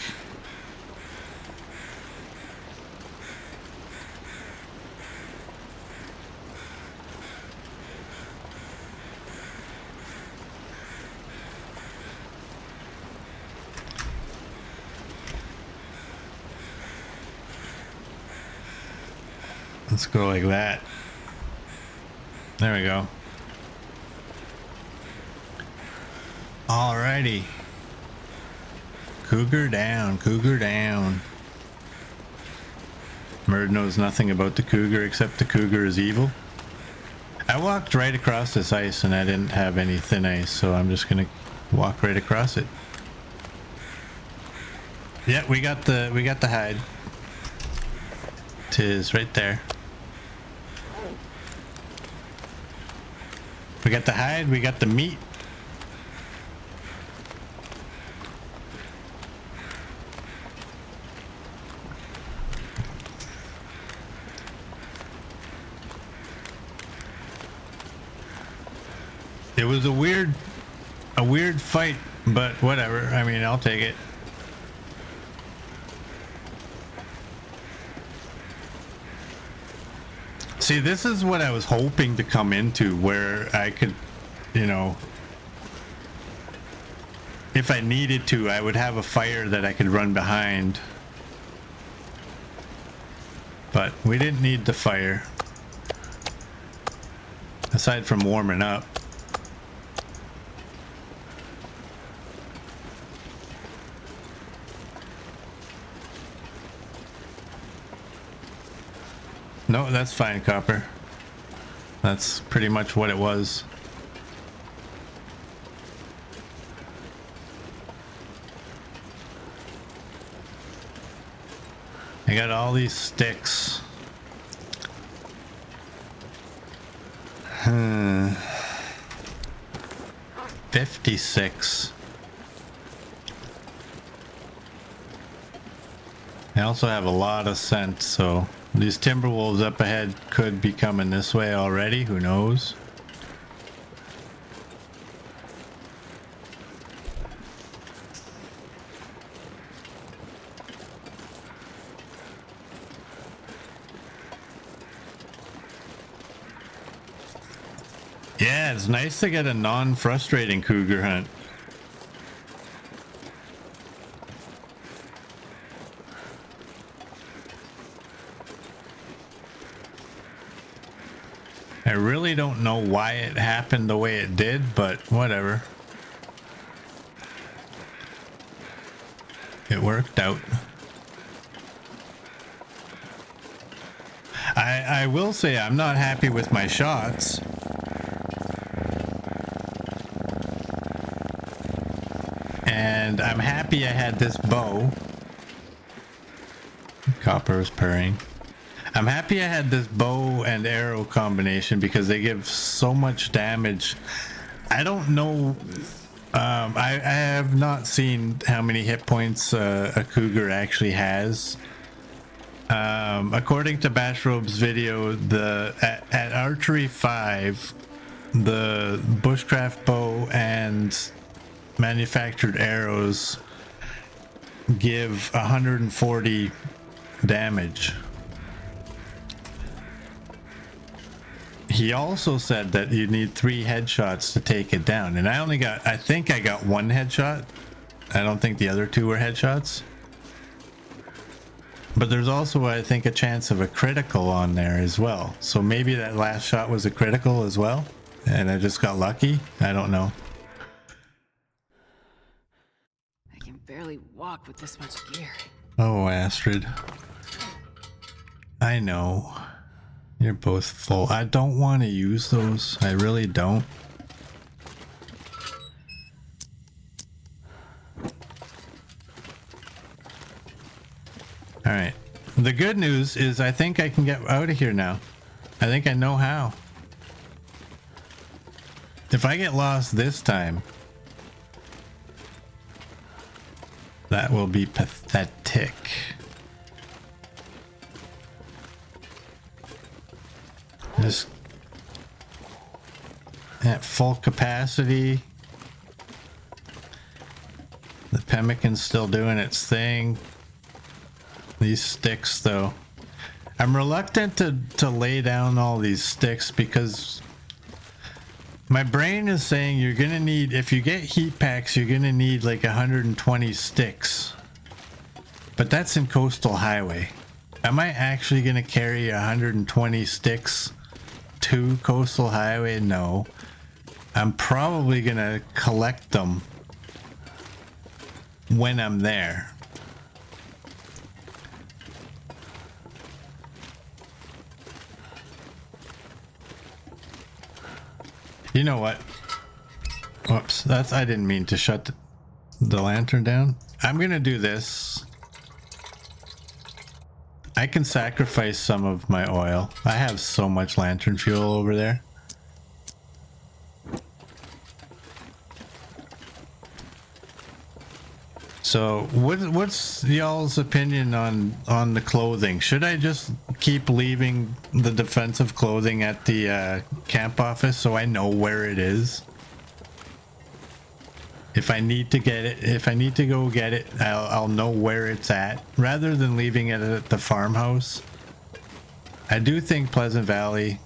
Let's go like that. There we go. Alrighty. Cougar down, cougar down. Murd knows nothing about the cougar except the cougar is evil. I walked right across this ice and I didn't have any thin ice, so I'm just gonna walk right across it. Yeah, we got the hide. Tis right there. We got the hide, we got the meat. It was a weird fight, but whatever. I mean, I'll take it. See, this is what I was hoping to come into, where I could, you know, if I needed to, I would have a fire that I could run behind. But we didn't need the fire. Aside from warming up. No, that's fine, Copper. That's pretty much what it was. I got all these sticks. 56. I also have a lot of scent, so these timberwolves up ahead could be coming this way already. Who knows? Yeah, it's nice to get a non-frustrating cougar hunt. I really don't know why it happened the way it did, but whatever. It worked out. I will say I'm not happy with my shots. And I'm happy I had this bow. Copper is purring. I'm happy I had this bow and arrow combination because they give so much damage. I don't know. I have not seen how many hit points a cougar actually has. According to Bashrobe's video, at Archery 5, the bushcraft bow and manufactured arrows give 140 damage. He also said that you need 3 headshots to take it down, and I think I got 1 headshot. I don't think the other 2 were headshots. But there's also, I think, a chance of a critical on there as well. So maybe that last shot was a critical as well, and I just got lucky. I don't know. I can barely walk with this much gear. Oh, Astrid. I know. You're both full. I don't want to use those. I really don't. Alright. The good news is I think I can get out of here now. I think I know how. If I get lost this time, that will be pathetic. Just at full capacity. The pemmican's still doing its thing. These sticks, though. I'm reluctant to lay down all these sticks because my brain is saying you're gonna need, if you get heat packs, you're gonna need like 120 sticks. But that's in Coastal Highway. Am I actually gonna carry 120 sticks to Coastal Highway? No. I'm probably gonna collect them when I'm there. You know what? Whoops, I didn't mean to shut the lantern down. I'm gonna do this. I can sacrifice some of my oil. I have so much lantern fuel over there. So what's y'all's opinion on the clothing? Should I just keep leaving the defensive clothing at the camp office so I know where it is? If I need to get it, if I need to go get it, I'll know where it's at rather than leaving it at the farmhouse. I do think Pleasant Valley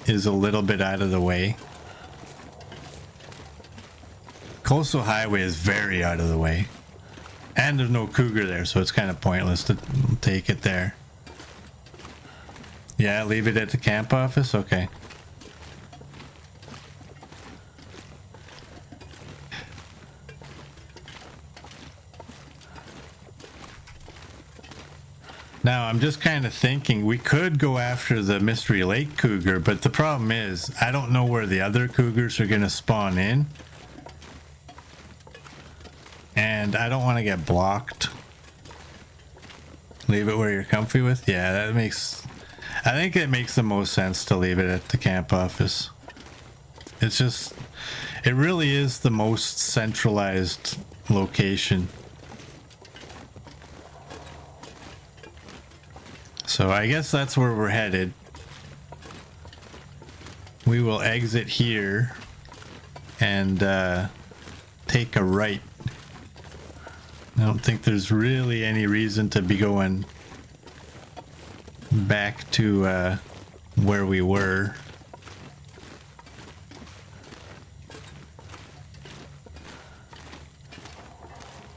is a little bit out of the way. Coastal Highway is very out of the way. And there's no cougar there, so it's kind of pointless to take it there. Yeah, leave it at the camp office? Okay. Now, I'm just kind of thinking we could go after the Mystery Lake cougar, but the problem is I don't know where the other cougars are going to spawn in. And I don't want to get blocked. Leave it where you're comfy with? Yeah, that makes... I think it makes the most sense to leave it at the camp office. It's just... It really is the most centralized location. So I guess that's where we're headed. We will exit here and take a right. I don't think there's really any reason to be going back to where we were.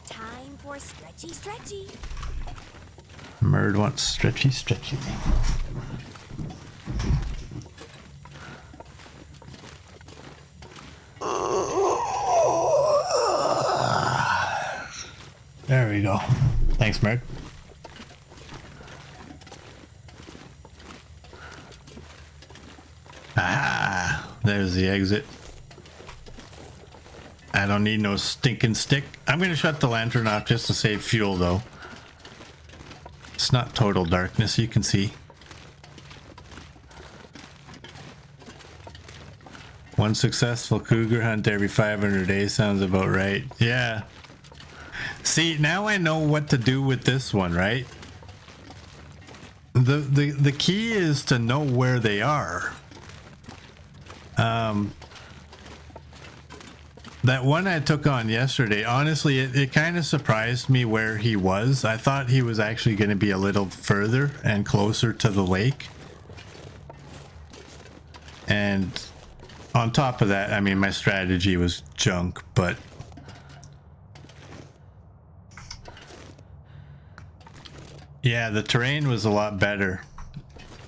Time for stretchy, stretchy. Murd wants stretchy, stretchy. There we go. Thanks, Murd. Ah, there's the exit. I don't need no stinking stick. I'm gonna shut the lantern off just to save fuel, though. It's not total darkness, you can see. One successful cougar hunt every 500 days sounds about right. Yeah. See, now I know what to do with this one, right? The key is to know where they are. That one I took on yesterday, honestly, it kind of surprised me where he was. I thought he was actually going to be a little further and closer to the lake. And on top of that, I mean, my strategy was junk, but Yeah, the terrain was a lot better.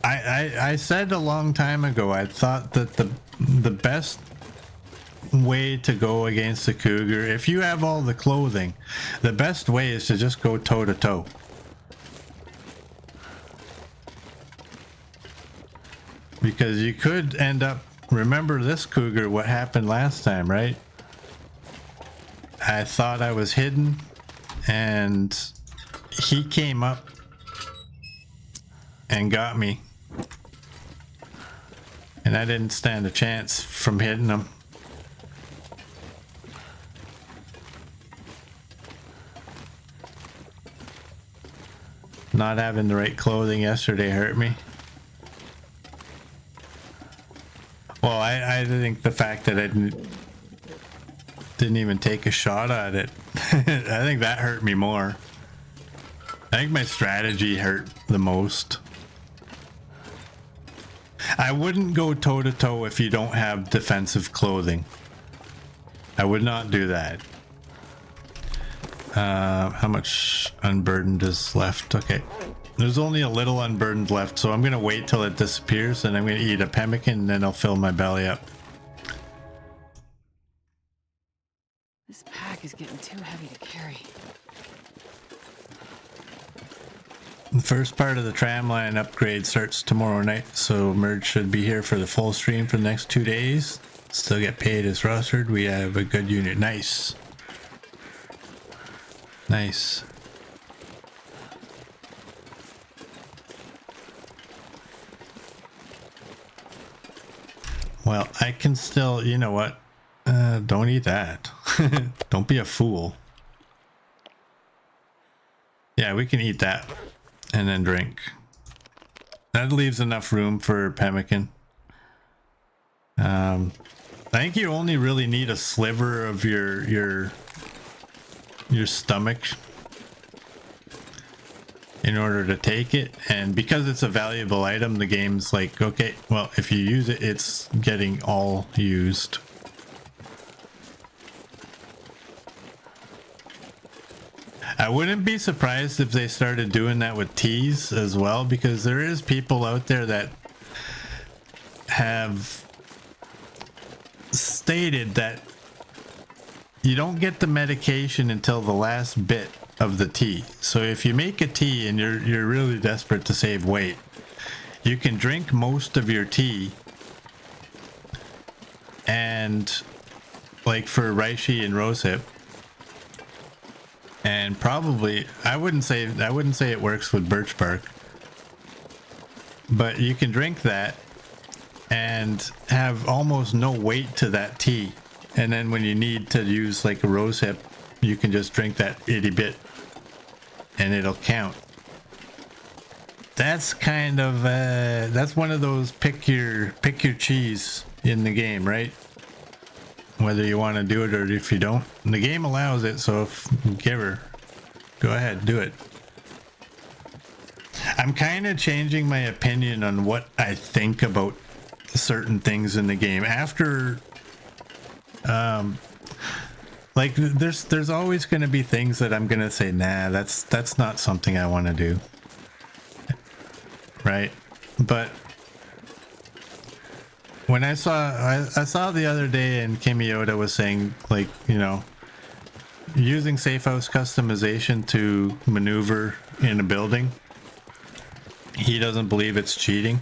I said a long time ago, I thought that the best way to go against the cougar, if you have all the clothing, the best way is to just go toe to toe. Because you could end up, remember this cougar, what happened last time, right? I thought I was hidden and he came up and got me. And I didn't stand a chance from hitting him. Not having the right clothing yesterday hurt me. Well, I think the fact that I didn't even take a shot at it, I think that hurt me more. I think my strategy hurt the most. I wouldn't go toe to toe if you don't have defensive clothing. I would not do that. How much unburdened is left? Okay. There's only a little unburdened left, so I'm going to wait till it disappears and I'm going to eat a pemmican and then I'll fill my belly up. This pack is getting too heavy to carry. The first part of the tramline upgrade starts tomorrow night, so Merge should be here for the full stream for the next 2 days. Still get paid as rostered. We have a good unit. Nice. Nice. Well, I can still, you know what? Don't eat that. Don't be a fool. Yeah, we can eat that and then drink. That leaves enough room for pemmican. I think you only really need a sliver of your stomach in order to take it, and because it's a valuable item, the game's like, okay, well, if you use it, it's getting all used. I wouldn't be surprised if they started doing that with teas as well, because there is people out there that have stated that you don't get the medication until the last bit of the tea. So if you make a tea and you're really desperate to save weight, you can drink most of your tea, and like for reishi and rosehip, and probably I wouldn't say it works with birch bark, but you can drink that and have almost no weight to that tea, and then when you need to use like a rosehip, you can just drink that itty bit and it'll count. That's kind of that's one of those pick your cheese in the game, right? Whether you want to do it or if you don't. And the game allows it, so if give her, go ahead, do it. I'm kind of changing my opinion on what I think about certain things in the game after like there's always going to be things that I'm going to say, nah, that's not something I want to do, right? But when I saw the other day, and Kimiota was saying, like, you know, using safe house customization to maneuver in a building, he doesn't believe it's cheating.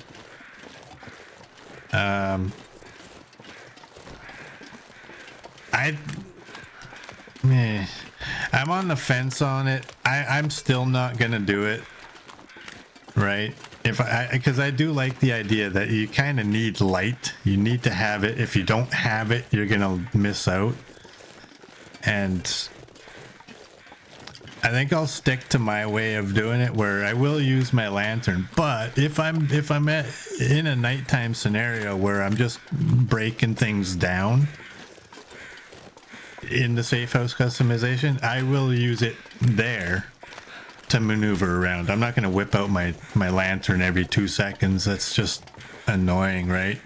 I'm on the fence on it. I'm still not gonna do it, right? Because I do like the idea that you kind of need light. You need to have it. If you don't have it, you're gonna miss out. And I think I'll stick to my way of doing it, where I will use my lantern. But if I'm in a nighttime scenario where I'm just breaking things down in the safe house customization, I will use it there to maneuver around. I'm not going to whip out my lantern every 2 seconds. That's just annoying, right?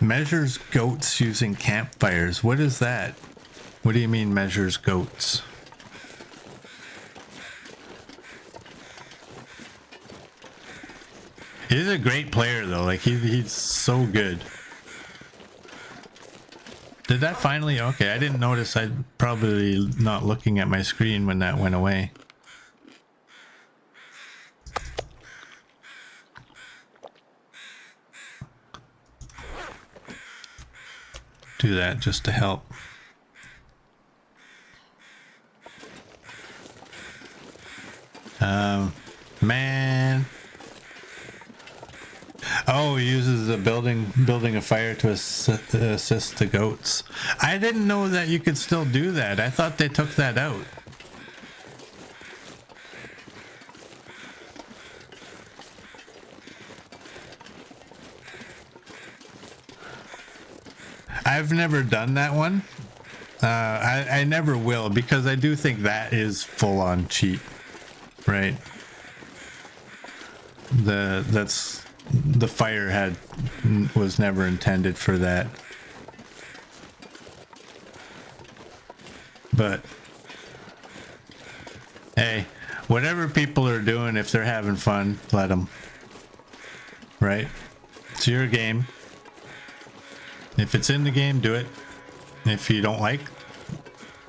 Measures goats using campfires. What is that? What do you mean measures goats? He's a great player though, like he's so good. Did that finally? Okay, I didn't notice. I'm probably not looking at my screen when that went away. Do that just to help. Man. Oh, he uses a building a fire to assist the goats. I didn't know that you could still do that. I thought they took that out. I've never done that one. I never will, because I do think that is full on cheat, right? The fire was never intended for that. But hey, whatever people are doing, if they're having fun, let them. Right? It's your game. If it's in the game, do it. If you don't like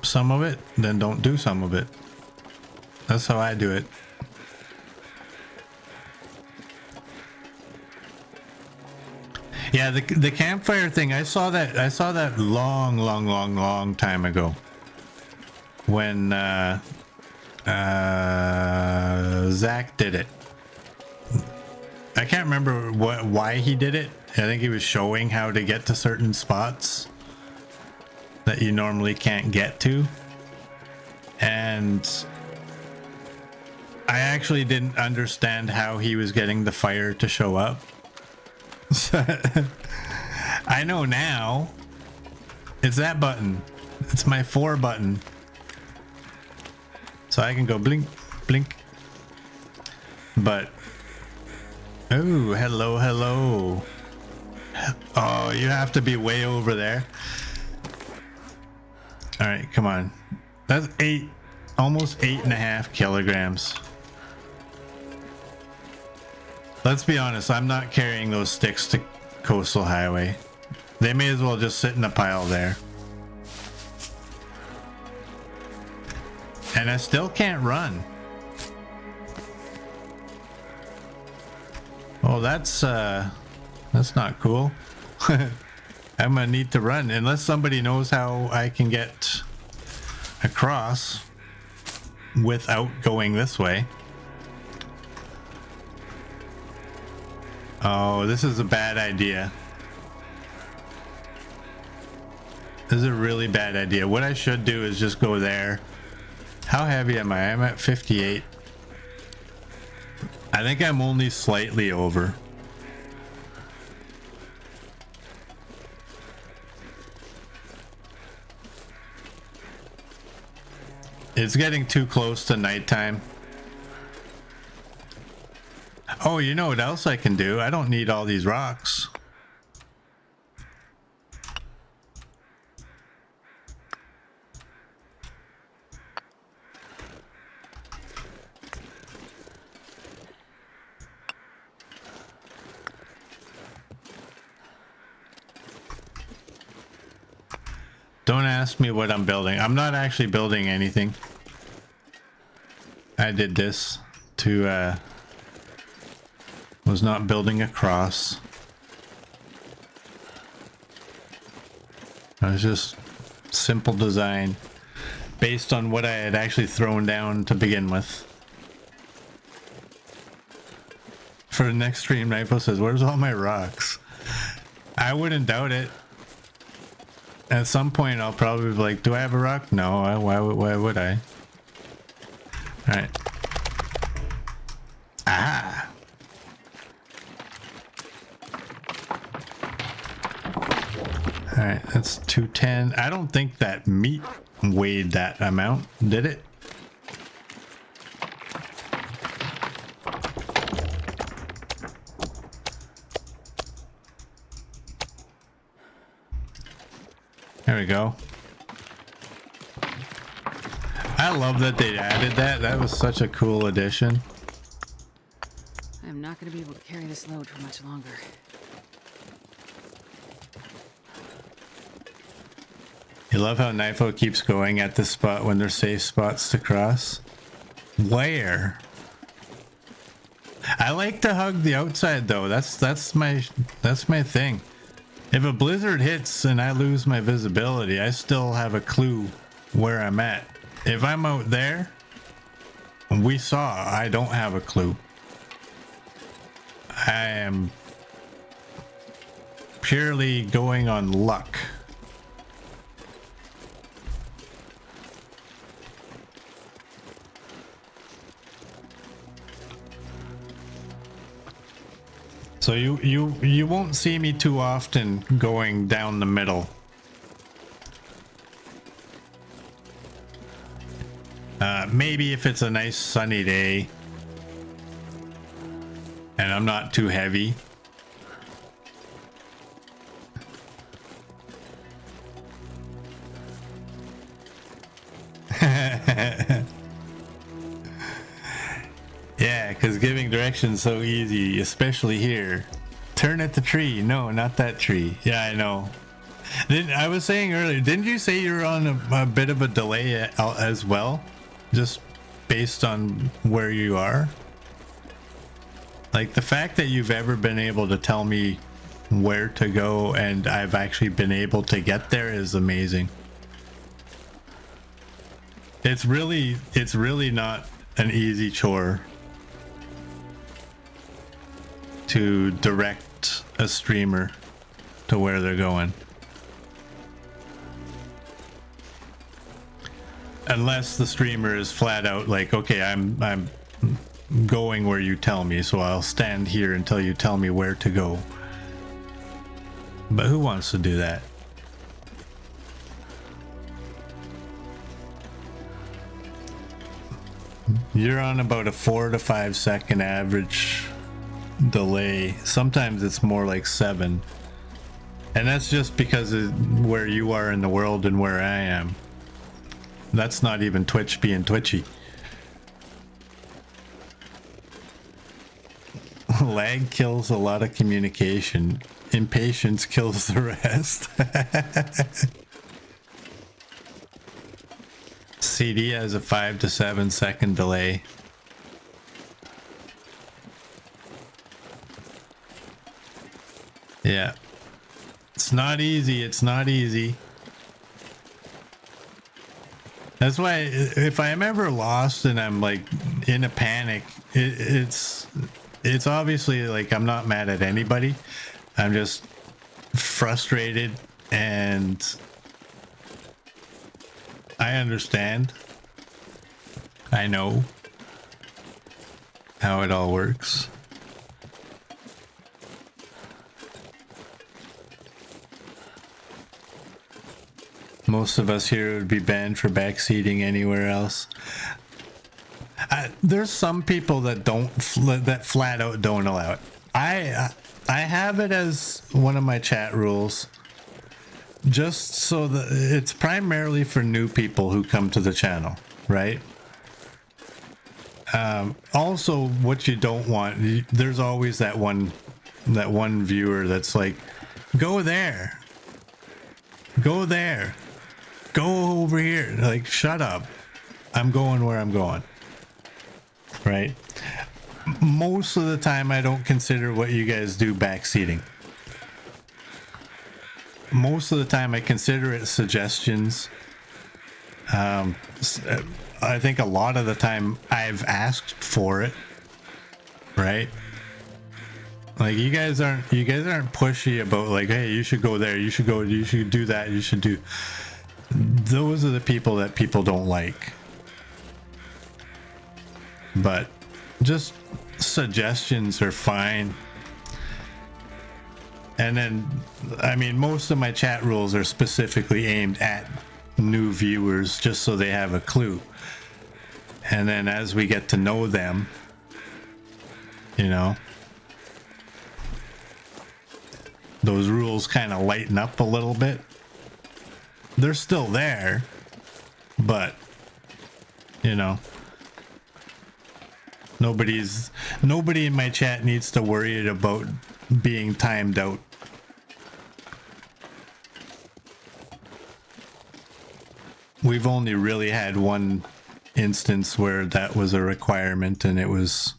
some of it, then don't do some of it. That's how I do it. Yeah, the campfire thing, I saw that long time ago. When Zach did it. I can't remember why he did it. I think he was showing how to get to certain spots that you normally can't get to. And I actually didn't understand how he was getting the fire to show up. I know now. It's that button. It's my 4 button. So I can go blink, blink. But oh, hello. Oh, you have to be way over there. All right, come on. That's almost 8.5 kilograms. Let's be honest, I'm not carrying those sticks to Coastal Highway. They may as well just sit in a pile there. And I still can't run. Oh, that's not cool. I'm gonna need to run unless somebody knows how I can get across without going this way. Oh, this is a bad idea. This is a really bad idea. What I should do is just go there. How heavy am I? I'm at 58. I think I'm only slightly over. It's getting too close to nighttime. Oh, you know what else I can do? I don't need all these rocks. Don't ask me what I'm building. I'm not actually building anything. I did this to was not building a cross. It was just simple design based on what I had actually thrown down to begin with. For the next stream, Knifo says, "Where's all my rocks?" I wouldn't doubt it. At some point, I'll probably be like, "Do I have a rock?" No. Why would I? All right. Ah. All right, that's 210. I don't think that meat weighed that amount, did it? There we go. I love that they added that. That was such a cool addition. I'm not gonna be able to carry this load for much longer. You love how Knifo keeps going at this spot when there's safe spots to cross. Where? I like to hug the outside though. That's my thing. If a blizzard hits and I lose my visibility, I still have a clue where I'm at. If I'm out there, we saw, I don't have a clue. I am purely going on luck. So you won't see me too often going down the middle. Maybe if it's a nice sunny day and I'm not too heavy. Yeah, because giving directions so easy, especially here. Turn at the tree. No, not that tree. Yeah, I know. I was saying earlier, didn't you say you're on a bit of a delay as well? Just based on where you are? Like the fact that you've ever been able to tell me where to go and I've actually been able to get there is amazing. It's really not an easy chore to direct a streamer to where they're going. Unless the streamer is flat out like, okay, I'm going where you tell me, so I'll stand here until you tell me where to go. But who wants to do that? You're on about a 4 to 5 second average delay. Sometimes it's more like 7. And that's just because of where you are in the world and where I am. That's not even Twitch being twitchy. Lag kills a lot of communication. Impatience kills the rest. CD has a 5 to 7 second delay. Yeah. It's not easy. It's not easy. That's why if I'm ever lost and I'm like in a panic, it's obviously like I'm not mad at anybody. I'm just frustrated and I understand. I know how it all works. Most of us here would be banned for backseating anywhere else. There's some people that that flat out don't allow it. I have it as one of my chat rules, just so that it's primarily for new people who come to the channel, right? Also, what you don't want, there's always that one viewer that's like, go there, go there. Go over here. Like, shut up. I'm going where I'm going. Right? Most of the time, I don't consider what you guys do backseating. Most of the time, I consider it suggestions. I think a lot of the time, I've asked for it. Right? Like, you guys aren't pushy about like, hey, you should go there. You should do that. You should do. Those are the people that people don't like. But just suggestions are fine. And then, I mean, most of my chat rules are specifically aimed at new viewers just so they have a clue. And then as we get to know them, you know, those rules kind of lighten up a little bit. They're still there, but you know, nobody in my chat needs to worry about being timed out. We've only really had one instance where that was a requirement, and it was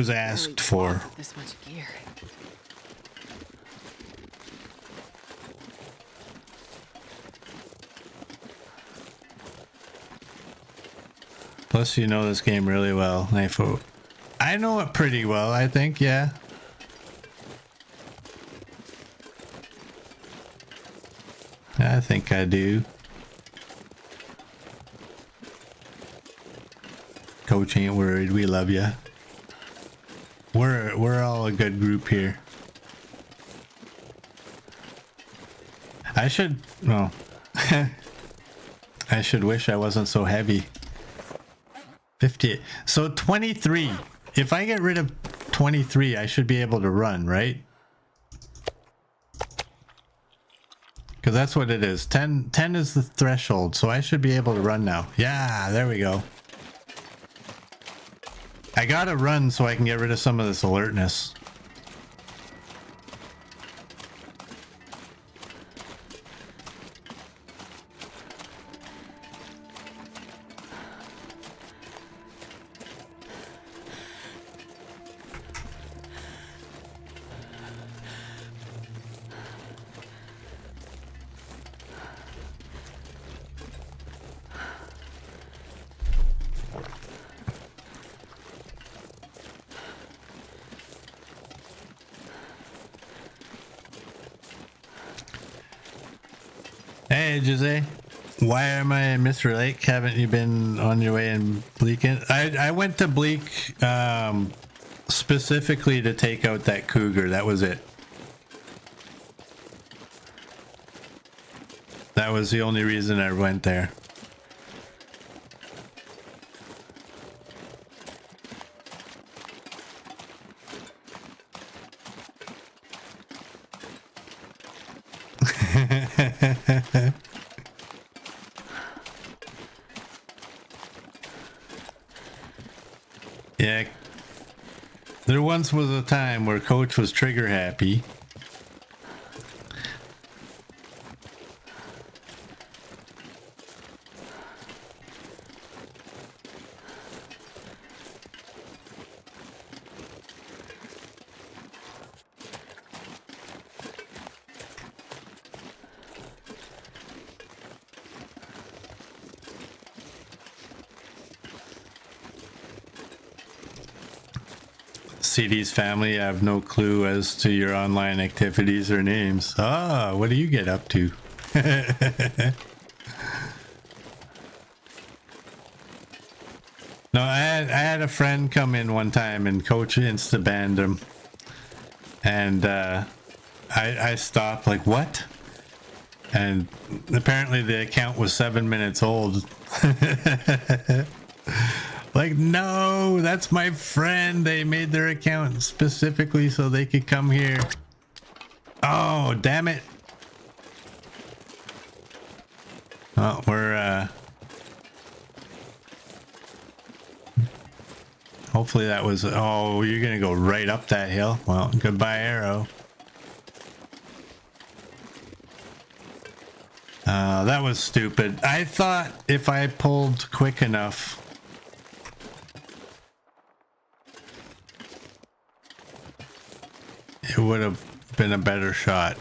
asked for. This much gear. Plus, you know this game really well, Knifo. I know it pretty well, I think, yeah. I think I do. Coach ain't worried, we love ya. We're all a good group here. I should, no. I should wish I wasn't so heavy. 50. So 23. If I get rid of 23, I should be able to run, right? Because that's what it is. 10 is the threshold, so I should be able to run now. Yeah, there we go. I gotta run so I can get rid of some of this alertness. Hey, Jose. Why am I in Mr. Lake? Haven't you been on your way in Bleak? I went to Bleak specifically to take out that cougar. That was it. That was the only reason I went there. Yeah, there once was a time where Coach was trigger happy. CD's family, I have no clue as to your online activities or names. Ah, what do you get up to? No, I had a friend come in one time and Coach insta-banned him. And I stopped like, what? And apparently the account was 7 minutes old. Like, no, that's my friend. They made their account specifically so they could come here. Oh, damn it. Oh, we're, hopefully that was, oh, you're gonna go right up that hill. Well, goodbye, arrow. That was stupid. I thought if I pulled quick enough, it would have been a better shot.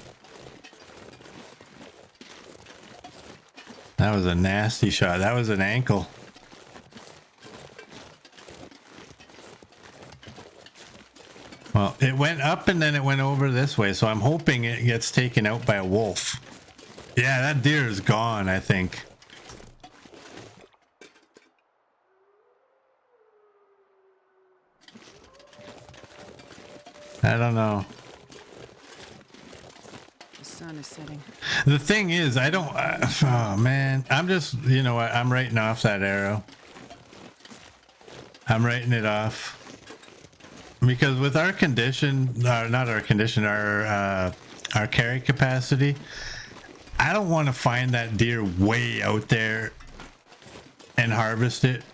That was a nasty shot. That was an ankle. Well, it went up and then it went over this way, so I'm hoping it gets taken out by a wolf. Yeah, that deer is gone, I think. I don't know. The sun is setting. The thing is, I don't... oh, man. I'm just... You know what? I'm writing off that arrow. I'm writing it off. Because with our condition... not our condition, our carry capacity... I don't want to find that deer way out there and harvest it.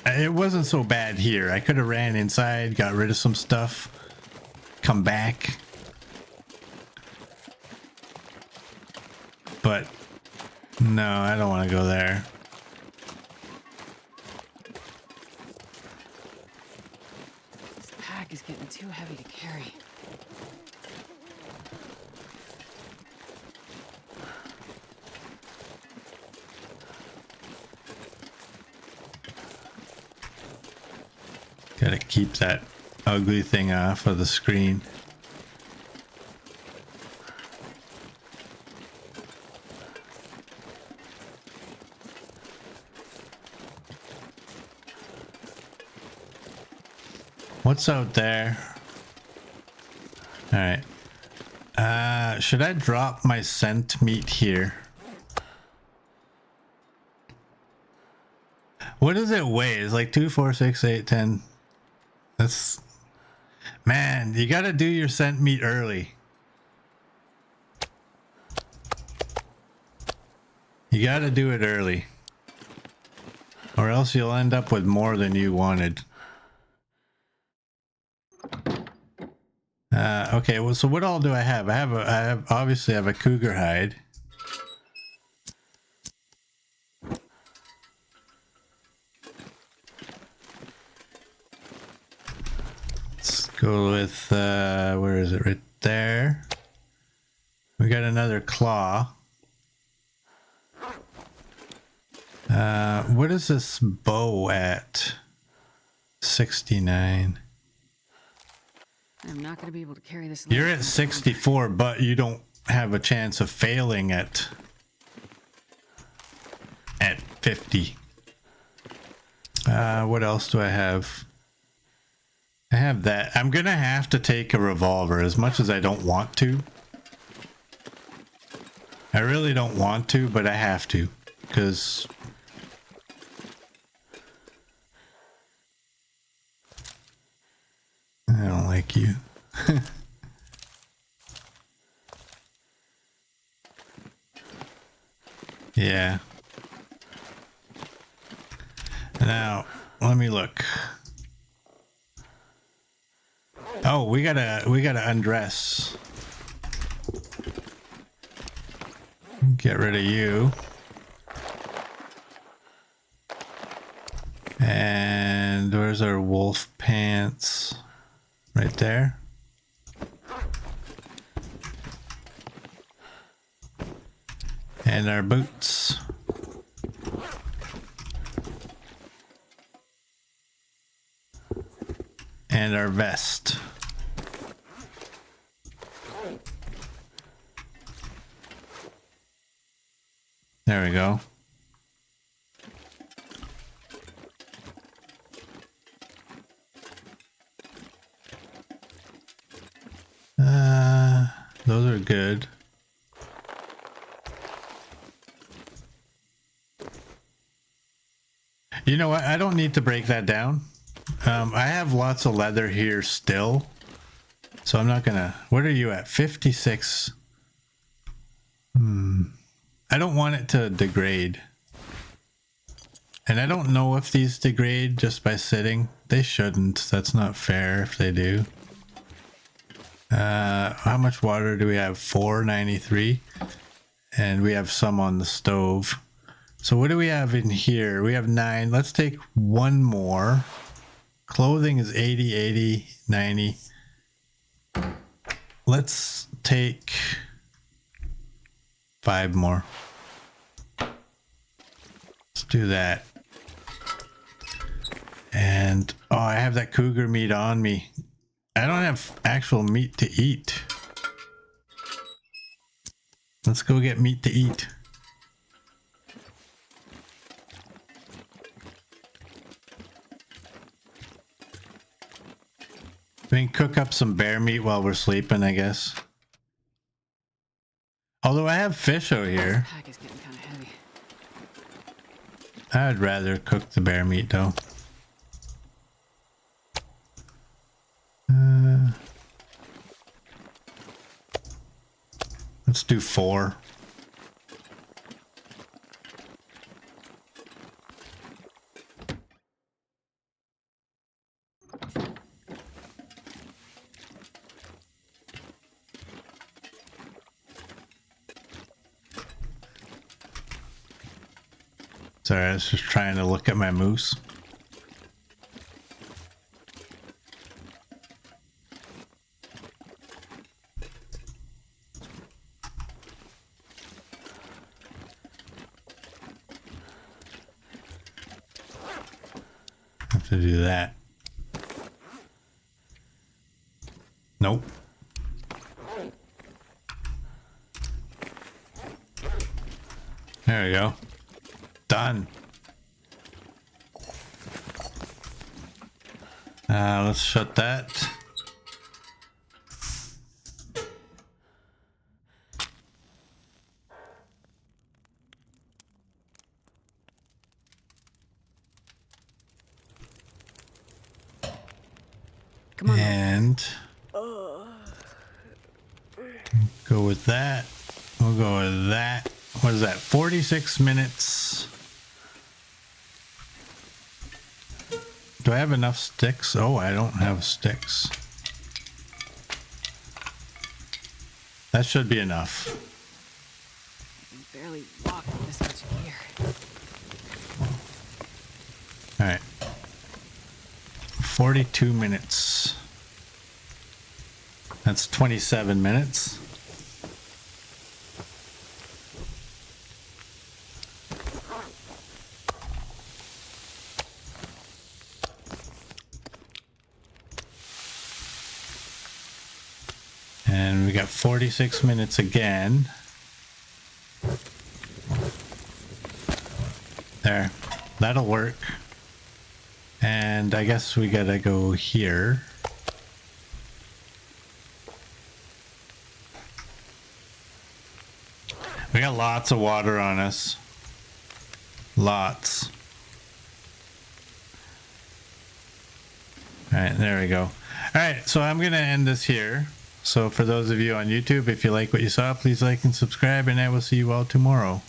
It wasn't so bad here. I could have ran inside, got rid of some stuff, come back. But no, I don't want to go there. This pack is getting too heavy to carry. Gotta keep that ugly thing off of the screen. What's out there? All right. Should I drop my scent meat here? What does it weigh? It's like 2, 4, 6, 8, 10. That's... Man, you gotta do your scent meat early. You gotta do it early. Or else you'll end up with more than you wanted. Okay, well, so what all do I have? I obviously have a cougar hide. Let's go with, where is it? Right there. We got another claw. What is this bow at? 69. I'm not going to be able to carry this. You're at 64, but you don't have a chance of failing at 50. What else do I have? I have that. I'm gonna have to take a revolver, as much as I don't want to. I really don't want to, but I have to, because I don't like you. Yeah. Now, let me look. Oh, we gotta undress. Get rid of you. And where's our wolf pants? Right there. And our boots. And our vest. There we go. Those are good. You know what? I don't need to break that down. I have lots of leather here still. So I'm not gonna... What are you at? 56. I don't want it to degrade. And I don't know if these degrade just by sitting. They shouldn't. That's not fair if they do. How much water do we have? 493. And we have some on the stove. So what do we have in here? We have 9. Let's take one more. Clothing is 80, 80, 90. Let's take 5 more. Let's do that. And, oh, I have that cougar meat on me. I don't have actual meat to eat. Let's go get meat to eat. We can cook up some bear meat while we're sleeping, I guess. Although I have fish out here. This pack is getting kind of heavy. I'd rather cook the bear meat though. Let's do 4. Sorry, I was just trying to look at my moose. Have to do that. Nope. There we go. Done. Let's shut that. Come on. And go with that. We'll go with that. What is that? 46 minutes. Do I have enough sticks? Oh, I don't have sticks. That should be enough. I can barely walk with this much gear. All right. 42 minutes. That's 27 minutes. And we got 46 minutes again. There. That'll work. And I guess we gotta go here. We got lots of water on us. Lots. All right, there we go. All right, so I'm gonna end this here. So for those of you on YouTube, if you like what you saw, please like and subscribe, and I will see you all tomorrow.